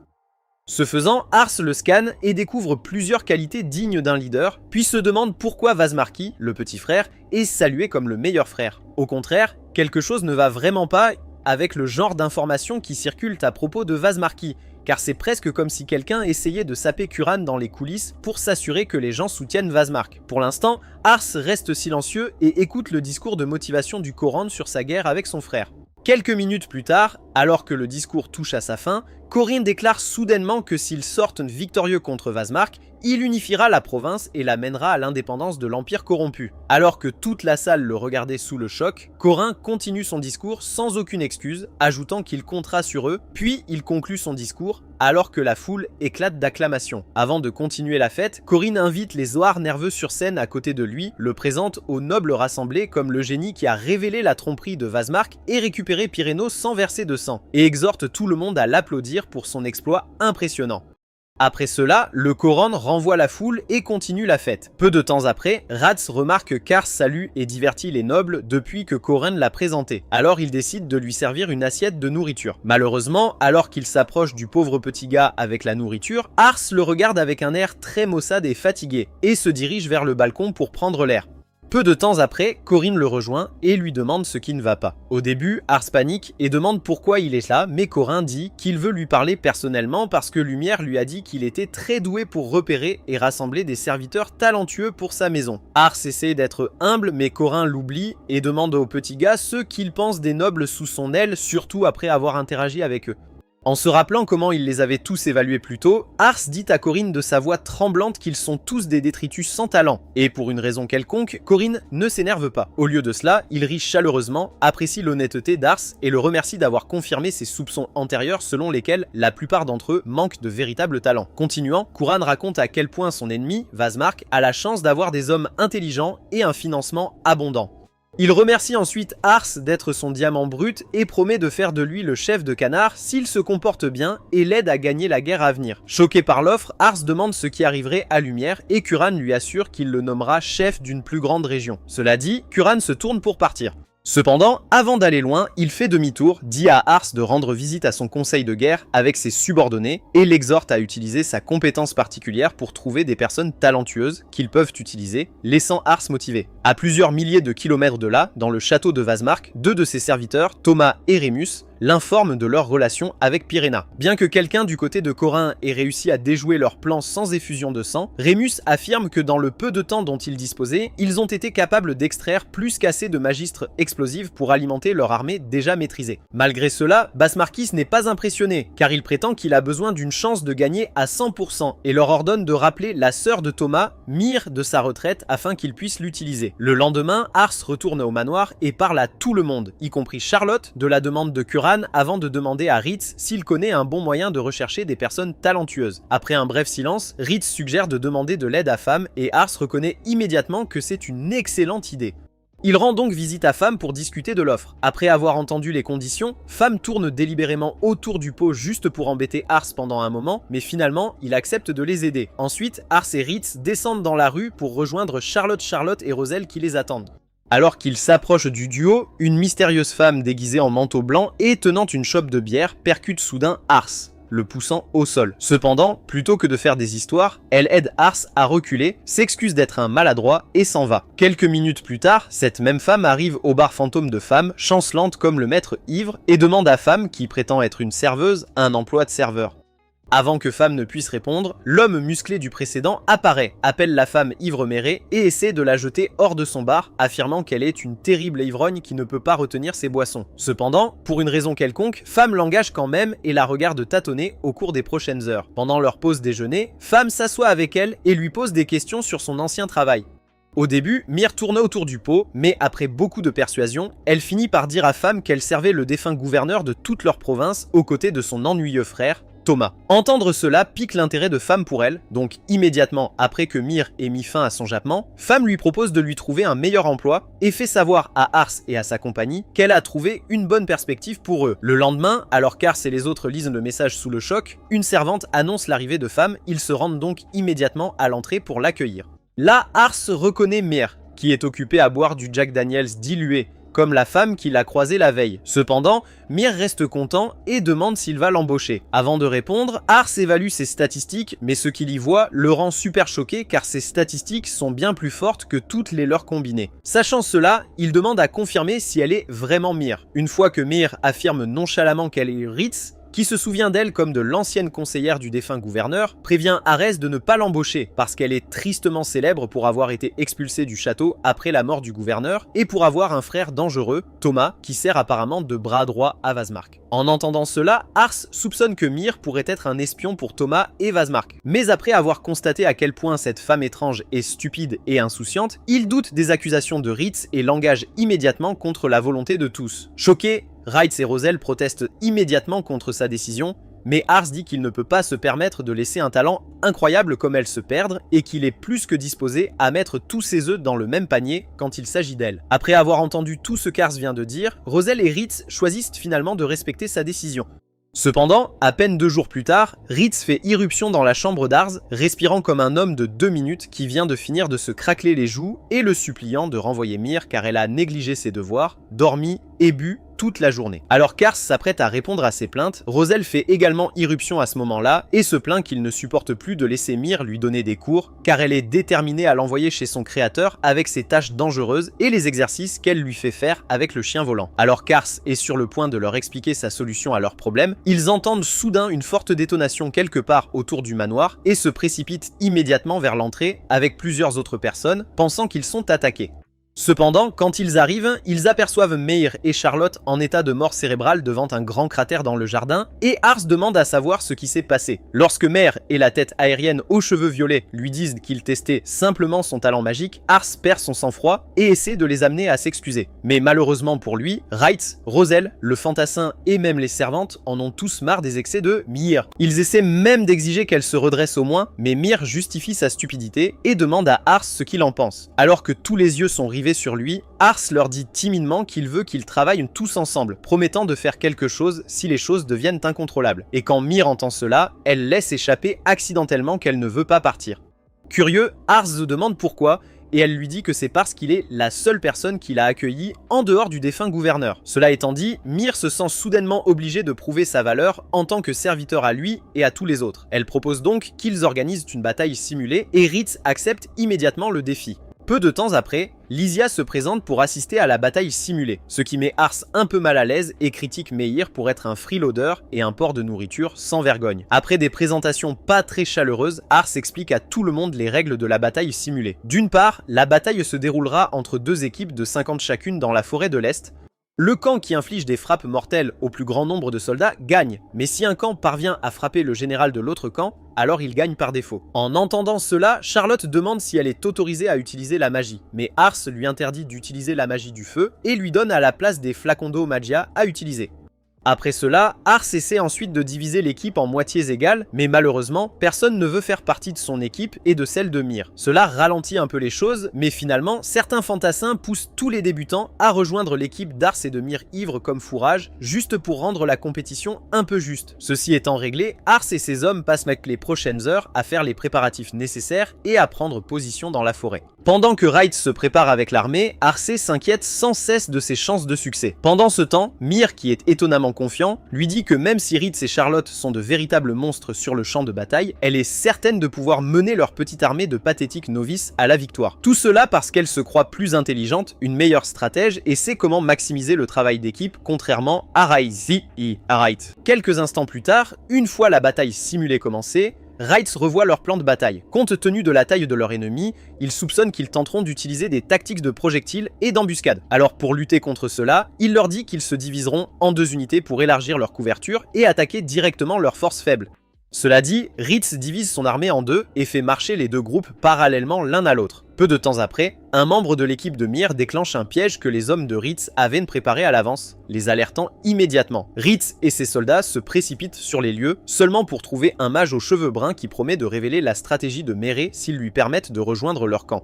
Ce faisant, Ars le scanne et découvre plusieurs qualités dignes d'un leader, puis se demande pourquoi Vazmarki, le petit frère, est salué comme le meilleur frère. Au contraire, quelque chose ne va vraiment pas avec le genre d'informations qui circulent à propos de Vazmarki, car c'est presque comme si quelqu'un essayait de saper Kuran dans les coulisses pour s'assurer que les gens soutiennent Vazmark. Pour l'instant, Ars reste silencieux et écoute le discours de motivation du Coran sur sa guerre avec son frère. Quelques minutes plus tard, alors que le discours touche à sa fin, Corinne déclare soudainement que s'ils sortent victorieux contre Vazmark, il unifiera la province et la mènera à l'indépendance de l'Empire corrompu. Alors que toute la salle le regardait sous le choc, Corin continue son discours sans aucune excuse, ajoutant qu'il comptera sur eux, puis il conclut son discours alors que la foule éclate d'acclamations. Avant de continuer la fête, Corinne invite les Zohar nerveux sur scène à côté de lui, le présente aux nobles rassemblés comme le génie qui a révélé la tromperie de Vazmark et récupéré Pyrénos sans verser de sang, et exhorte tout le monde à l'applaudir pour son exploit impressionnant. Après cela, le Coran renvoie la foule et continue la fête. Peu de temps après, Rats remarque qu'Ars salue et divertit les nobles depuis que Coran l'a présenté. Alors il décide de lui servir une assiette de nourriture. Malheureusement, alors qu'il s'approche du pauvre petit gars avec la nourriture, Ars le regarde avec un air très maussade et fatigué, et se dirige vers le balcon pour prendre l'air. Peu de temps après, Corinne le rejoint et lui demande ce qui ne va pas. Au début, Ars panique et demande pourquoi il est là, mais Corinne dit qu'il veut lui parler personnellement parce que Lumière lui a dit qu'il était très doué pour repérer et rassembler des serviteurs talentueux pour sa maison. Ars essaie d'être humble, mais Corinne l'oublie et demande au petit gars ce qu'il pense des nobles sous son aile, surtout après avoir interagi avec eux. En se rappelant comment il les avait tous évalués plus tôt, Ars dit à Corinne de sa voix tremblante qu'ils sont tous des détritus sans talent, et pour une raison quelconque, Corinne ne s'énerve pas. Au lieu de cela, il rit chaleureusement, apprécie l'honnêteté d'Ars et le remercie d'avoir confirmé ses soupçons antérieurs selon lesquels la plupart d'entre eux manquent de véritable talent. Continuant, Kuran raconte à quel point son ennemi, Vazmark, a la chance d'avoir des hommes intelligents et un financement abondant. Il remercie ensuite Ars d'être son diamant brut et promet de faire de lui le chef de Canard s'il se comporte bien et l'aide à gagner la guerre à venir. Choqué par l'offre, Ars demande ce qui arriverait à Lumière et Kuran lui assure qu'il le nommera chef d'une plus grande région. Cela dit, Kuran se tourne pour partir. Cependant, avant d'aller loin, il fait demi-tour, dit à Ars de rendre visite à son conseil de guerre avec ses subordonnés et l'exhorte à utiliser sa compétence particulière pour trouver des personnes talentueuses qu'ils peuvent utiliser, laissant Ars motivé. À plusieurs milliers de kilomètres de là, dans le château de Vazmark, deux de ses serviteurs, Thomas et Rémus, l'informent de leur relation avec Pyréna. Bien que quelqu'un du côté de Corin ait réussi à déjouer leur plan sans effusion de sang, Rémus affirme que dans le peu de temps dont ils disposaient, ils ont été capables d'extraire plus qu'assez de magistres explosifs pour alimenter leur armée déjà maîtrisée. Malgré cela, Basmarkis n'est pas impressionné, car il prétend qu'il a besoin d'une chance de gagner à 100% et leur ordonne de rappeler la sœur de Thomas, Myre, de sa retraite afin qu'il puisse l'utiliser. Le lendemain, Ars retourne au manoir et parle à tout le monde, y compris Charlotte, de la demande de Kuran avant de demander à Ritz s'il connaît un bon moyen de rechercher des personnes talentueuses. Après un bref silence, Ritz suggère de demander de l'aide à Fam et Ars reconnaît immédiatement que c'est une excellente idée. Il rend donc visite à Fam pour discuter de l'offre. Après avoir entendu les conditions, Fam tourne délibérément autour du pot juste pour embêter Ars pendant un moment, mais finalement, il accepte de les aider. Ensuite, Ars et Ritz descendent dans la rue pour rejoindre Charlotte et Roselle qui les attendent. Alors qu'ils s'approchent du duo, une mystérieuse femme déguisée en manteau blanc et tenant une chope de bière percute soudain Ars, le poussant au sol. Cependant, plutôt que de faire des histoires, elle aide Ars à reculer, s'excuse d'être un maladroit et s'en va. Quelques minutes plus tard, cette même femme arrive au bar fantôme de Fam, chancelante comme le maître ivre, et demande à Fam, qui prétend être une serveuse, un emploi de serveur. Avant que Fam ne puisse répondre, l'homme musclé du précédent apparaît, appelle la femme ivre-mérée et essaie de la jeter hors de son bar, affirmant qu'elle est une terrible ivrogne qui ne peut pas retenir ses boissons. Cependant, pour une raison quelconque, Fam l'engage quand même et la regarde tâtonner au cours des prochaines heures. Pendant leur pause déjeuner, Fam s'assoit avec elle et lui pose des questions sur son ancien travail. Au début, Myre tourne autour du pot, mais après beaucoup de persuasion, elle finit par dire à Fam qu'elle servait le défunt gouverneur de toute leur province aux côtés de son ennuyeux frère, Thomas. Entendre cela pique l'intérêt de Fam pour elle, donc immédiatement après que Myre ait mis fin à son jappement, Fam lui propose de lui trouver un meilleur emploi et fait savoir à Ars et à sa compagnie qu'elle a trouvé une bonne perspective pour eux. Le lendemain, alors qu'Ars et les autres lisent le message sous le choc, une servante annonce l'arrivée de Fam, ils se rendent donc immédiatement à l'entrée pour l'accueillir. Là, Ars reconnaît Myre, qui est occupée à boire du Jack Daniels dilué, comme la femme qu'il a croisée la veille. Cependant, Mir reste content et demande s'il va l'embaucher. Avant de répondre, Ars évalue ses statistiques, mais ce qu'il y voit le rend super choqué car ses statistiques sont bien plus fortes que toutes les leurs combinées. Sachant cela, il demande à confirmer si elle est vraiment Mir. Une fois que Mir affirme nonchalamment qu'elle est Ritz, qui se souvient d'elle comme de l'ancienne conseillère du défunt gouverneur, prévient Arès de ne pas l'embaucher parce qu'elle est tristement célèbre pour avoir été expulsée du château après la mort du gouverneur et pour avoir un frère dangereux, Thomas, qui sert apparemment de bras droit à Vazmark. En entendant cela, Ars soupçonne que Mir pourrait être un espion pour Thomas et Vazmark. Mais après avoir constaté à quel point cette femme étrange est stupide et insouciante, il doute des accusations de Ritz et l'engage immédiatement contre la volonté de tous. Choqués, Wright et Roselle protestent immédiatement contre sa décision, mais Ars dit qu'il ne peut pas se permettre de laisser un talent incroyable comme elle se perdre et qu'il est plus que disposé à mettre tous ses œufs dans le même panier quand il s'agit d'elle. Après avoir entendu tout ce qu'Ars vient de dire, Roselle et Ritz choisissent finalement de respecter sa décision. Cependant, à peine 2 jours plus tard, Ritz fait irruption dans la chambre d'Ars, respirant comme un homme de 2 minutes qui vient de finir de se craqueler les joues et le suppliant de renvoyer Mir car elle a négligé ses devoirs, dormi et bu toute la journée. Alors qu'Ars s'apprête à répondre à ses plaintes, Roselle fait également irruption à ce moment-là et se plaint qu'il ne supporte plus de laisser Mir lui donner des cours car elle est déterminée à l'envoyer chez son créateur avec ses tâches dangereuses et les exercices qu'elle lui fait faire avec le chien volant. Alors qu'Ars est sur le point de leur expliquer sa solution à leurs problèmes, ils entendent soudain une forte détonation quelque part autour du manoir et se précipitent immédiatement vers l'entrée avec plusieurs autres personnes pensant qu'ils sont attaqués. Cependant, quand ils arrivent, ils aperçoivent Meir et Charlotte en état de mort cérébrale devant un grand cratère dans le jardin, et Ars demande à savoir ce qui s'est passé. Lorsque Meir et la tête aérienne aux cheveux violets lui disent qu'il testait simplement son talent magique, Ars perd son sang-froid et essaie de les amener à s'excuser. Mais malheureusement pour lui, Wright, Roselle, le fantassin et même les servantes en ont tous marre des excès de Mir. Ils essaient même d'exiger qu'elle se redresse au moins, mais Mir justifie sa stupidité et demande à Ars ce qu'il en pense. Alors que tous les yeux sont rivés sur lui, Ars leur dit timidement qu'il veut qu'ils travaillent tous ensemble, promettant de faire quelque chose si les choses deviennent incontrôlables. Et quand Mir entend cela, elle laisse échapper accidentellement qu'elle ne veut pas partir. Curieux, Ars se demande pourquoi, et elle lui dit que c'est parce qu'il est la seule personne qu'il a accueillie en dehors du défunt gouverneur. Cela étant dit, Mir se sent soudainement obligé de prouver sa valeur en tant que serviteur à lui et à tous les autres. Elle propose donc qu'ils organisent une bataille simulée et Ritz accepte immédiatement le défi. Peu de temps après, Lysia se présente pour assister à la bataille simulée, ce qui met Ars un peu mal à l'aise et critique Meir pour être un freeloader et un porc de nourriture sans vergogne. Après des présentations pas très chaleureuses, Ars explique à tout le monde les règles de la bataille simulée. D'une part, la bataille se déroulera entre 2 équipes de 50 chacune dans la forêt de l'Est. Le camp qui inflige des frappes mortelles au plus grand nombre de soldats gagne, mais si un camp parvient à frapper le général de l'autre camp, alors il gagne par défaut. En entendant cela, Charlotte demande si elle est autorisée à utiliser la magie, mais Ars lui interdit d'utiliser la magie du feu et lui donne à la place des flacons d'eau magia à utiliser. Après cela, Ars essaie ensuite de diviser l'équipe en moitiés égales, mais malheureusement, personne ne veut faire partie de son équipe et de celle de Mir. Cela ralentit un peu les choses, mais finalement, certains fantassins poussent tous les débutants à rejoindre l'équipe d'Ars et de Mir ivres comme fourrage, juste pour rendre la compétition un peu juste. Ceci étant réglé, Ars et ses hommes passent les prochaines heures à faire les préparatifs nécessaires et à prendre position dans la forêt. Pendant que Wright se prépare avec l'armée, Arcé s'inquiète sans cesse de ses chances de succès. Pendant ce temps, Mir, qui est étonnamment confiant, lui dit que même si Ritz et Charlotte sont de véritables monstres sur le champ de bataille, elle est certaine de pouvoir mener leur petite armée de pathétiques novices à la victoire. Tout cela parce qu'elle se croit plus intelligente, une meilleure stratège et sait comment maximiser le travail d'équipe, contrairement à Wright. Quelques instants plus tard, une fois la bataille simulée commencée, Wright revoit leur plan de bataille. Compte tenu de la taille de leur ennemi, ils soupçonnent qu'ils tenteront d'utiliser des tactiques de projectiles et d'embuscade. Alors pour lutter contre cela, il leur dit qu'ils se diviseront en 2 unités pour élargir leur couverture et attaquer directement leurs forces faibles. Cela dit, Ritz divise son armée en 2 et fait marcher les 2 groupes parallèlement l'un à l'autre. Peu de temps après, un membre de l'équipe de Mir déclenche un piège que les hommes de Ritz avaient préparé à l'avance, les alertant immédiatement. Ritz et ses soldats se précipitent sur les lieux, seulement pour trouver un mage aux cheveux bruns qui promet de révéler la stratégie de Mérée s'ils lui permettent de rejoindre leur camp.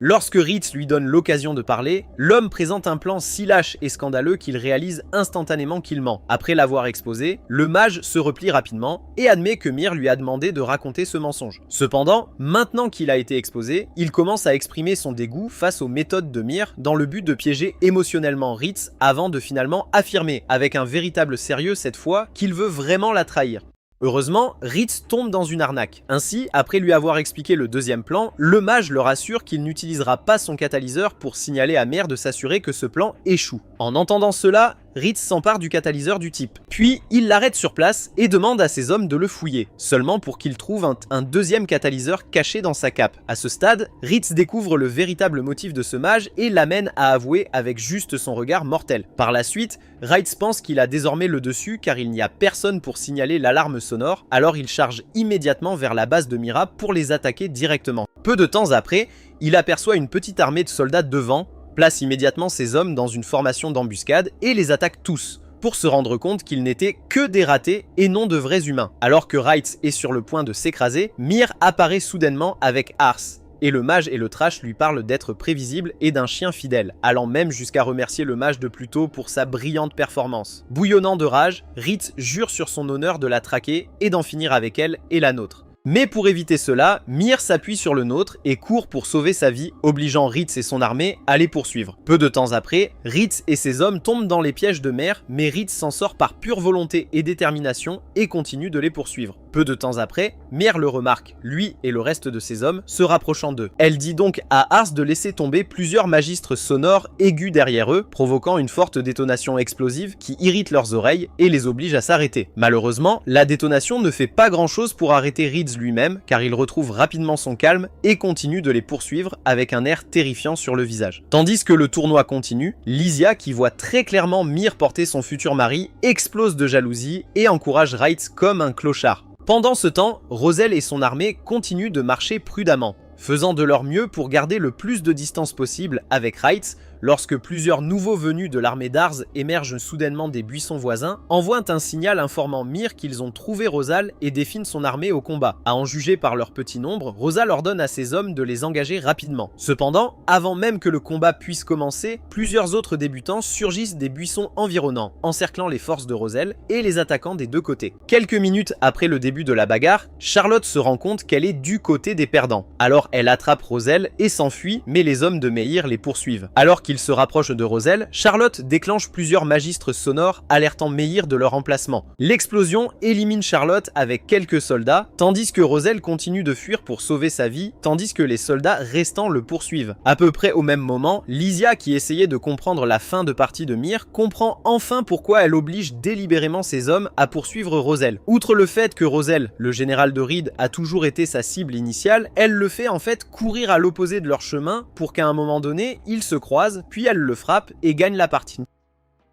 Lorsque Ritz lui donne l'occasion de parler, l'homme présente un plan si lâche et scandaleux qu'il réalise instantanément qu'il ment. Après l'avoir exposé, le mage se replie rapidement et admet que Mir lui a demandé de raconter ce mensonge. Cependant, maintenant qu'il a été exposé, il commence à exprimer son dégoût face aux méthodes de Mir dans le but de piéger émotionnellement Ritz avant de finalement affirmer, avec un véritable sérieux cette fois, qu'il veut vraiment la trahir. Heureusement, Ritz tombe dans une arnaque. Ainsi, après lui avoir expliqué le deuxième plan, le mage leur assure qu'il n'utilisera pas son catalyseur pour signaler à Mir de s'assurer que ce plan échoue. En entendant cela, Ritz s'empare du catalyseur du type. Puis, il l'arrête sur place et demande à ses hommes de le fouiller, seulement pour qu'ils trouvent un deuxième catalyseur caché dans sa cape. À ce stade, Ritz découvre le véritable motif de ce mage et l'amène à avouer avec juste son regard mortel. Par la suite, Ritz pense qu'il a désormais le dessus car il n'y a personne pour signaler l'alarme sonore, alors il charge immédiatement vers la base de Mira pour les attaquer directement. Peu de temps après, il aperçoit une petite armée de soldats devant, place immédiatement ses hommes dans une formation d'embuscade et les attaque tous, pour se rendre compte qu'ils n'étaient que des ratés et non de vrais humains. Alors que Ritz est sur le point de s'écraser, Mir apparaît soudainement avec Ars, et le mage et le trash lui parlent d'être prévisible et d'un chien fidèle, allant même jusqu'à remercier le mage de plus tôt pour sa brillante performance. Bouillonnant de rage, Ritz jure sur son honneur de la traquer et d'en finir avec elle et la nôtre. Mais pour éviter cela, Mir s'appuie sur le nôtre et court pour sauver sa vie, obligeant Ritz et son armée à les poursuivre. Peu de temps après, Ritz et ses hommes tombent dans les pièges de Mer, mais Ritz s'en sort par pure volonté et détermination et continue de les poursuivre. Peu de temps après, Mer le remarque, lui et le reste de ses hommes, se rapprochant d'eux. Elle dit donc à Ars de laisser tomber plusieurs magistres sonores aigus derrière eux, provoquant une forte détonation explosive qui irrite leurs oreilles et les oblige à s'arrêter. Malheureusement, la détonation ne fait pas grand chose pour arrêter Ritz lui-même, car il retrouve rapidement son calme et continue de les poursuivre avec un air terrifiant sur le visage. Tandis que le tournoi continue, Lysia, qui voit très clairement Mir porter son futur mari, explose de jalousie et encourage Ritz comme un clochard. Pendant ce temps, Roselle et son armée continuent de marcher prudemment, faisant de leur mieux pour garder le plus de distance possible avec Ritz. Lorsque plusieurs nouveaux venus de l'armée d'Ars émergent soudainement des buissons voisins, envoient un signal informant Mir qu'ils ont trouvé Rosal et définent son armée au combat. À en juger par leur petit nombre, Rosal ordonne à ses hommes de les engager rapidement. Cependant, avant même que le combat puisse commencer, plusieurs autres débutants surgissent des buissons environnants, encerclant les forces de Rosel et les attaquant des deux côtés. Quelques minutes après le début de la bagarre, Charlotte se rend compte qu'elle est du côté des perdants. Alors elle attrape Rosel et s'enfuit, mais les hommes de Meir les poursuivent. Alors qu'il se rapproche de Rosel, Charlotte déclenche plusieurs magistres sonores alertant Meir de leur emplacement. L'explosion élimine Charlotte avec quelques soldats, tandis que Rosel continue de fuir pour sauver sa vie, tandis que les soldats restants le poursuivent. À peu près au même moment, Lysia, qui essayait de comprendre la fin de partie de Mir, comprend enfin pourquoi elle oblige délibérément ses hommes à poursuivre Rosel. Outre le fait que Rosel, le général de Reed, a toujours été sa cible initiale, elle le fait en fait courir à l'opposé de leur chemin pour qu'à un moment donné, ils se croisent, puis elle le frappe et gagne la partie.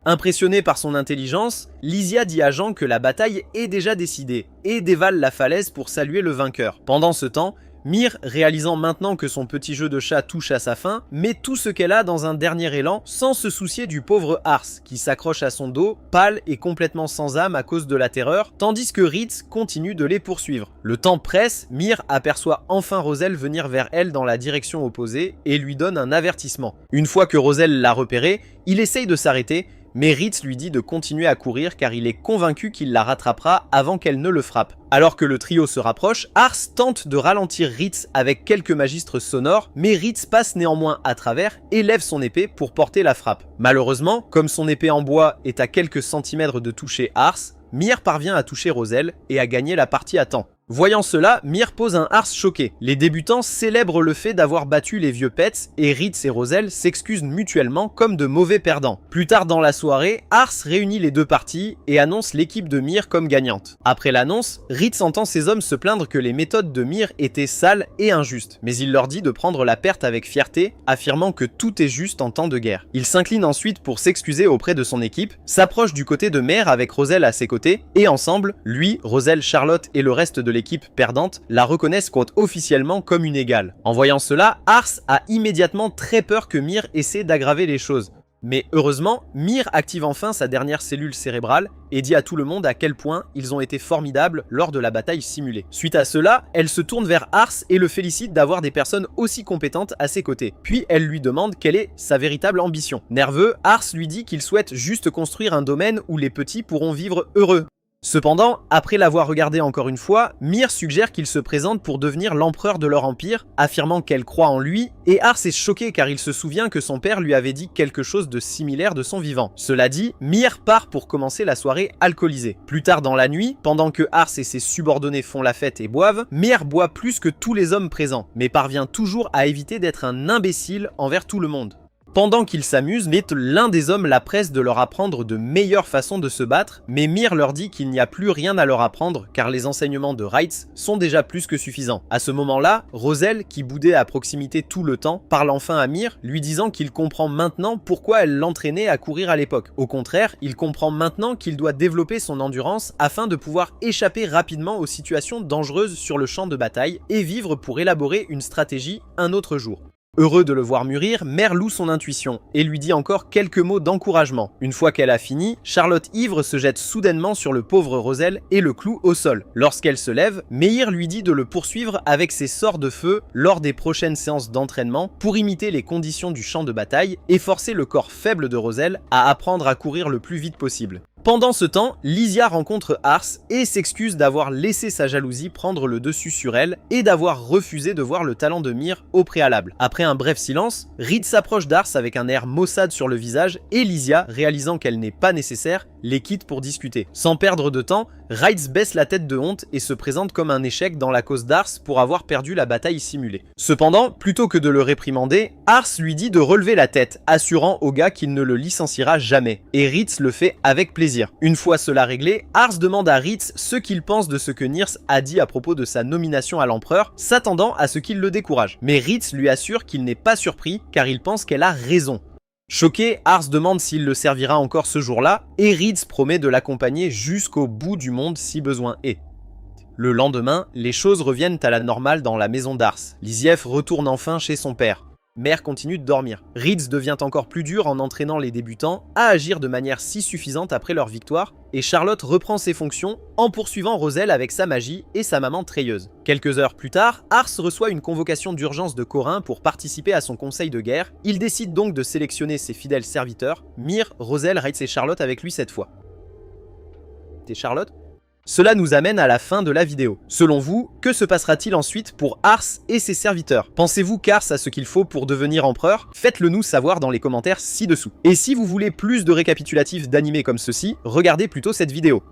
Impressionné par son intelligence, Lysia dit à Jean que la bataille est déjà décidée et dévale la falaise pour saluer le vainqueur. Pendant ce temps, Mir, réalisant maintenant que son petit jeu de chat touche à sa fin, met tout ce qu'elle a dans un dernier élan sans se soucier du pauvre Ars qui s'accroche à son dos, pâle et complètement sans âme à cause de la terreur, tandis que Ritz continue de les poursuivre. Le temps presse, Mir aperçoit enfin Rosel venir vers elle dans la direction opposée et lui donne un avertissement. Une fois que Rosel l'a repéré, il essaye de s'arrêter, mais Ritz lui dit de continuer à courir car il est convaincu qu'il la rattrapera avant qu'elle ne le frappe. Alors que le trio se rapproche, Ars tente de ralentir Ritz avec quelques magistres sonores, mais Ritz passe néanmoins à travers et lève son épée pour porter la frappe. Malheureusement, comme son épée en bois est à quelques centimètres de toucher Ars, Mir parvient à toucher Rosel et à gagner la partie à temps. Voyant cela, Mir pose un Ars choqué. Les débutants célèbrent le fait d'avoir battu les vieux pets et Ritz et Rosel s'excusent mutuellement comme de mauvais perdants. Plus tard dans la soirée, Ars réunit les deux parties et annonce l'équipe de Mir comme gagnante. Après l'annonce, Ritz entend ses hommes se plaindre que les méthodes de Mir étaient sales et injustes, mais il leur dit de prendre la perte avec fierté, affirmant que tout est juste en temps de guerre. Il s'incline ensuite pour s'excuser auprès de son équipe, s'approche du côté de Mer avec Rosel à ses côtés, et ensemble, lui, Rosel, Charlotte et le reste de l'équipe perdante la reconnaissent officiellement comme une égale. En voyant cela, Ars a immédiatement très peur que Mir essaie d'aggraver les choses. Mais heureusement, Myr active enfin sa dernière cellule cérébrale et dit à tout le monde à quel point ils ont été formidables lors de la bataille simulée. Suite à cela, elle se tourne vers Ars et le félicite d'avoir des personnes aussi compétentes à ses côtés. Puis elle lui demande quelle est sa véritable ambition. Nerveux, Ars lui dit qu'il souhaite juste construire un domaine où les petits pourront vivre heureux. Cependant, après l'avoir regardé encore une fois, Myr suggère qu'il se présente pour devenir l'empereur de leur empire, affirmant qu'elle croit en lui, et Ars est choqué car il se souvient que son père lui avait dit quelque chose de similaire de son vivant. Cela dit, Myr part pour commencer la soirée alcoolisée. Plus tard dans la nuit, pendant que Ars et ses subordonnés font la fête et boivent, Myr boit plus que tous les hommes présents, mais parvient toujours à éviter d'être un imbécile envers tout le monde. Pendant qu'ils s'amusent, l'un des hommes la presse de leur apprendre de meilleures façons de se battre, mais Myr leur dit qu'il n'y a plus rien à leur apprendre car les enseignements de Reitz sont déjà plus que suffisants. À ce moment-là, Roselle, qui boudait à proximité tout le temps, parle enfin à Myr, lui disant qu'il comprend maintenant pourquoi elle l'entraînait à courir à l'époque. Au contraire, il comprend maintenant qu'il doit développer son endurance afin de pouvoir échapper rapidement aux situations dangereuses sur le champ de bataille et vivre pour élaborer une stratégie un autre jour. Heureux de le voir mûrir, Myr loue son intuition et lui dit encore quelques mots d'encouragement. Une fois qu'elle a fini, Charlotte ivre se jette soudainement sur le pauvre Roselle et le cloue au sol. Lorsqu'elle se lève, Myr lui dit de le poursuivre avec ses sorts de feu lors des prochaines séances d'entraînement pour imiter les conditions du champ de bataille et forcer le corps faible de Roselle à apprendre à courir le plus vite possible. Pendant ce temps, Lysia rencontre Ars et s'excuse d'avoir laissé sa jalousie prendre le dessus sur elle et d'avoir refusé de voir le talent de Myr au préalable. Après un bref silence, Reed s'approche d'Ars avec un air maussade sur le visage et Lysia, réalisant qu'elle n'est pas nécessaire, les quitte pour discuter. Sans perdre de temps, Reitz baisse la tête de honte et se présente comme un échec dans la cause d'Ars pour avoir perdu la bataille simulée. Cependant, plutôt que de le réprimander, Ars lui dit de relever la tête, assurant au gars qu'il ne le licenciera jamais. Et Reitz le fait avec plaisir. Une fois cela réglé, Ars demande à Reitz ce qu'il pense de ce que Nyrst a dit à propos de sa nomination à l'empereur, s'attendant à ce qu'il le décourage. Mais Reitz lui assure qu'il n'est pas surpris car il pense qu'elle a raison. Choqué, Ars demande s'il le servira encore ce jour-là, et Reitz promet de l'accompagner jusqu'au bout du monde si besoin est. Le lendemain, les choses reviennent à la normale dans la maison d'Ars. Lysiev retourne enfin chez son père. Myr continue de dormir. Reitz devient encore plus dur en entraînant les débutants à agir de manière si suffisante après leur victoire, et Charlotte reprend ses fonctions en poursuivant Roselle avec sa magie et sa maman treilleuse. Quelques heures plus tard, Ars reçoit une convocation d'urgence de Corin pour participer à son conseil de guerre. Il décide donc de sélectionner ses fidèles serviteurs, Myr, Roselle, Reitz et Charlotte avec lui cette fois. T'es Charlotte ? Cela nous amène à la fin de la vidéo. Selon vous, que se passera-t-il ensuite pour Ars et ses serviteurs? Pensez-vous qu'Ars a ce qu'il faut pour devenir empereur? Faites-le nous savoir dans les commentaires ci-dessous. Et si vous voulez plus de récapitulatifs d'animés comme ceci, regardez plutôt cette vidéo.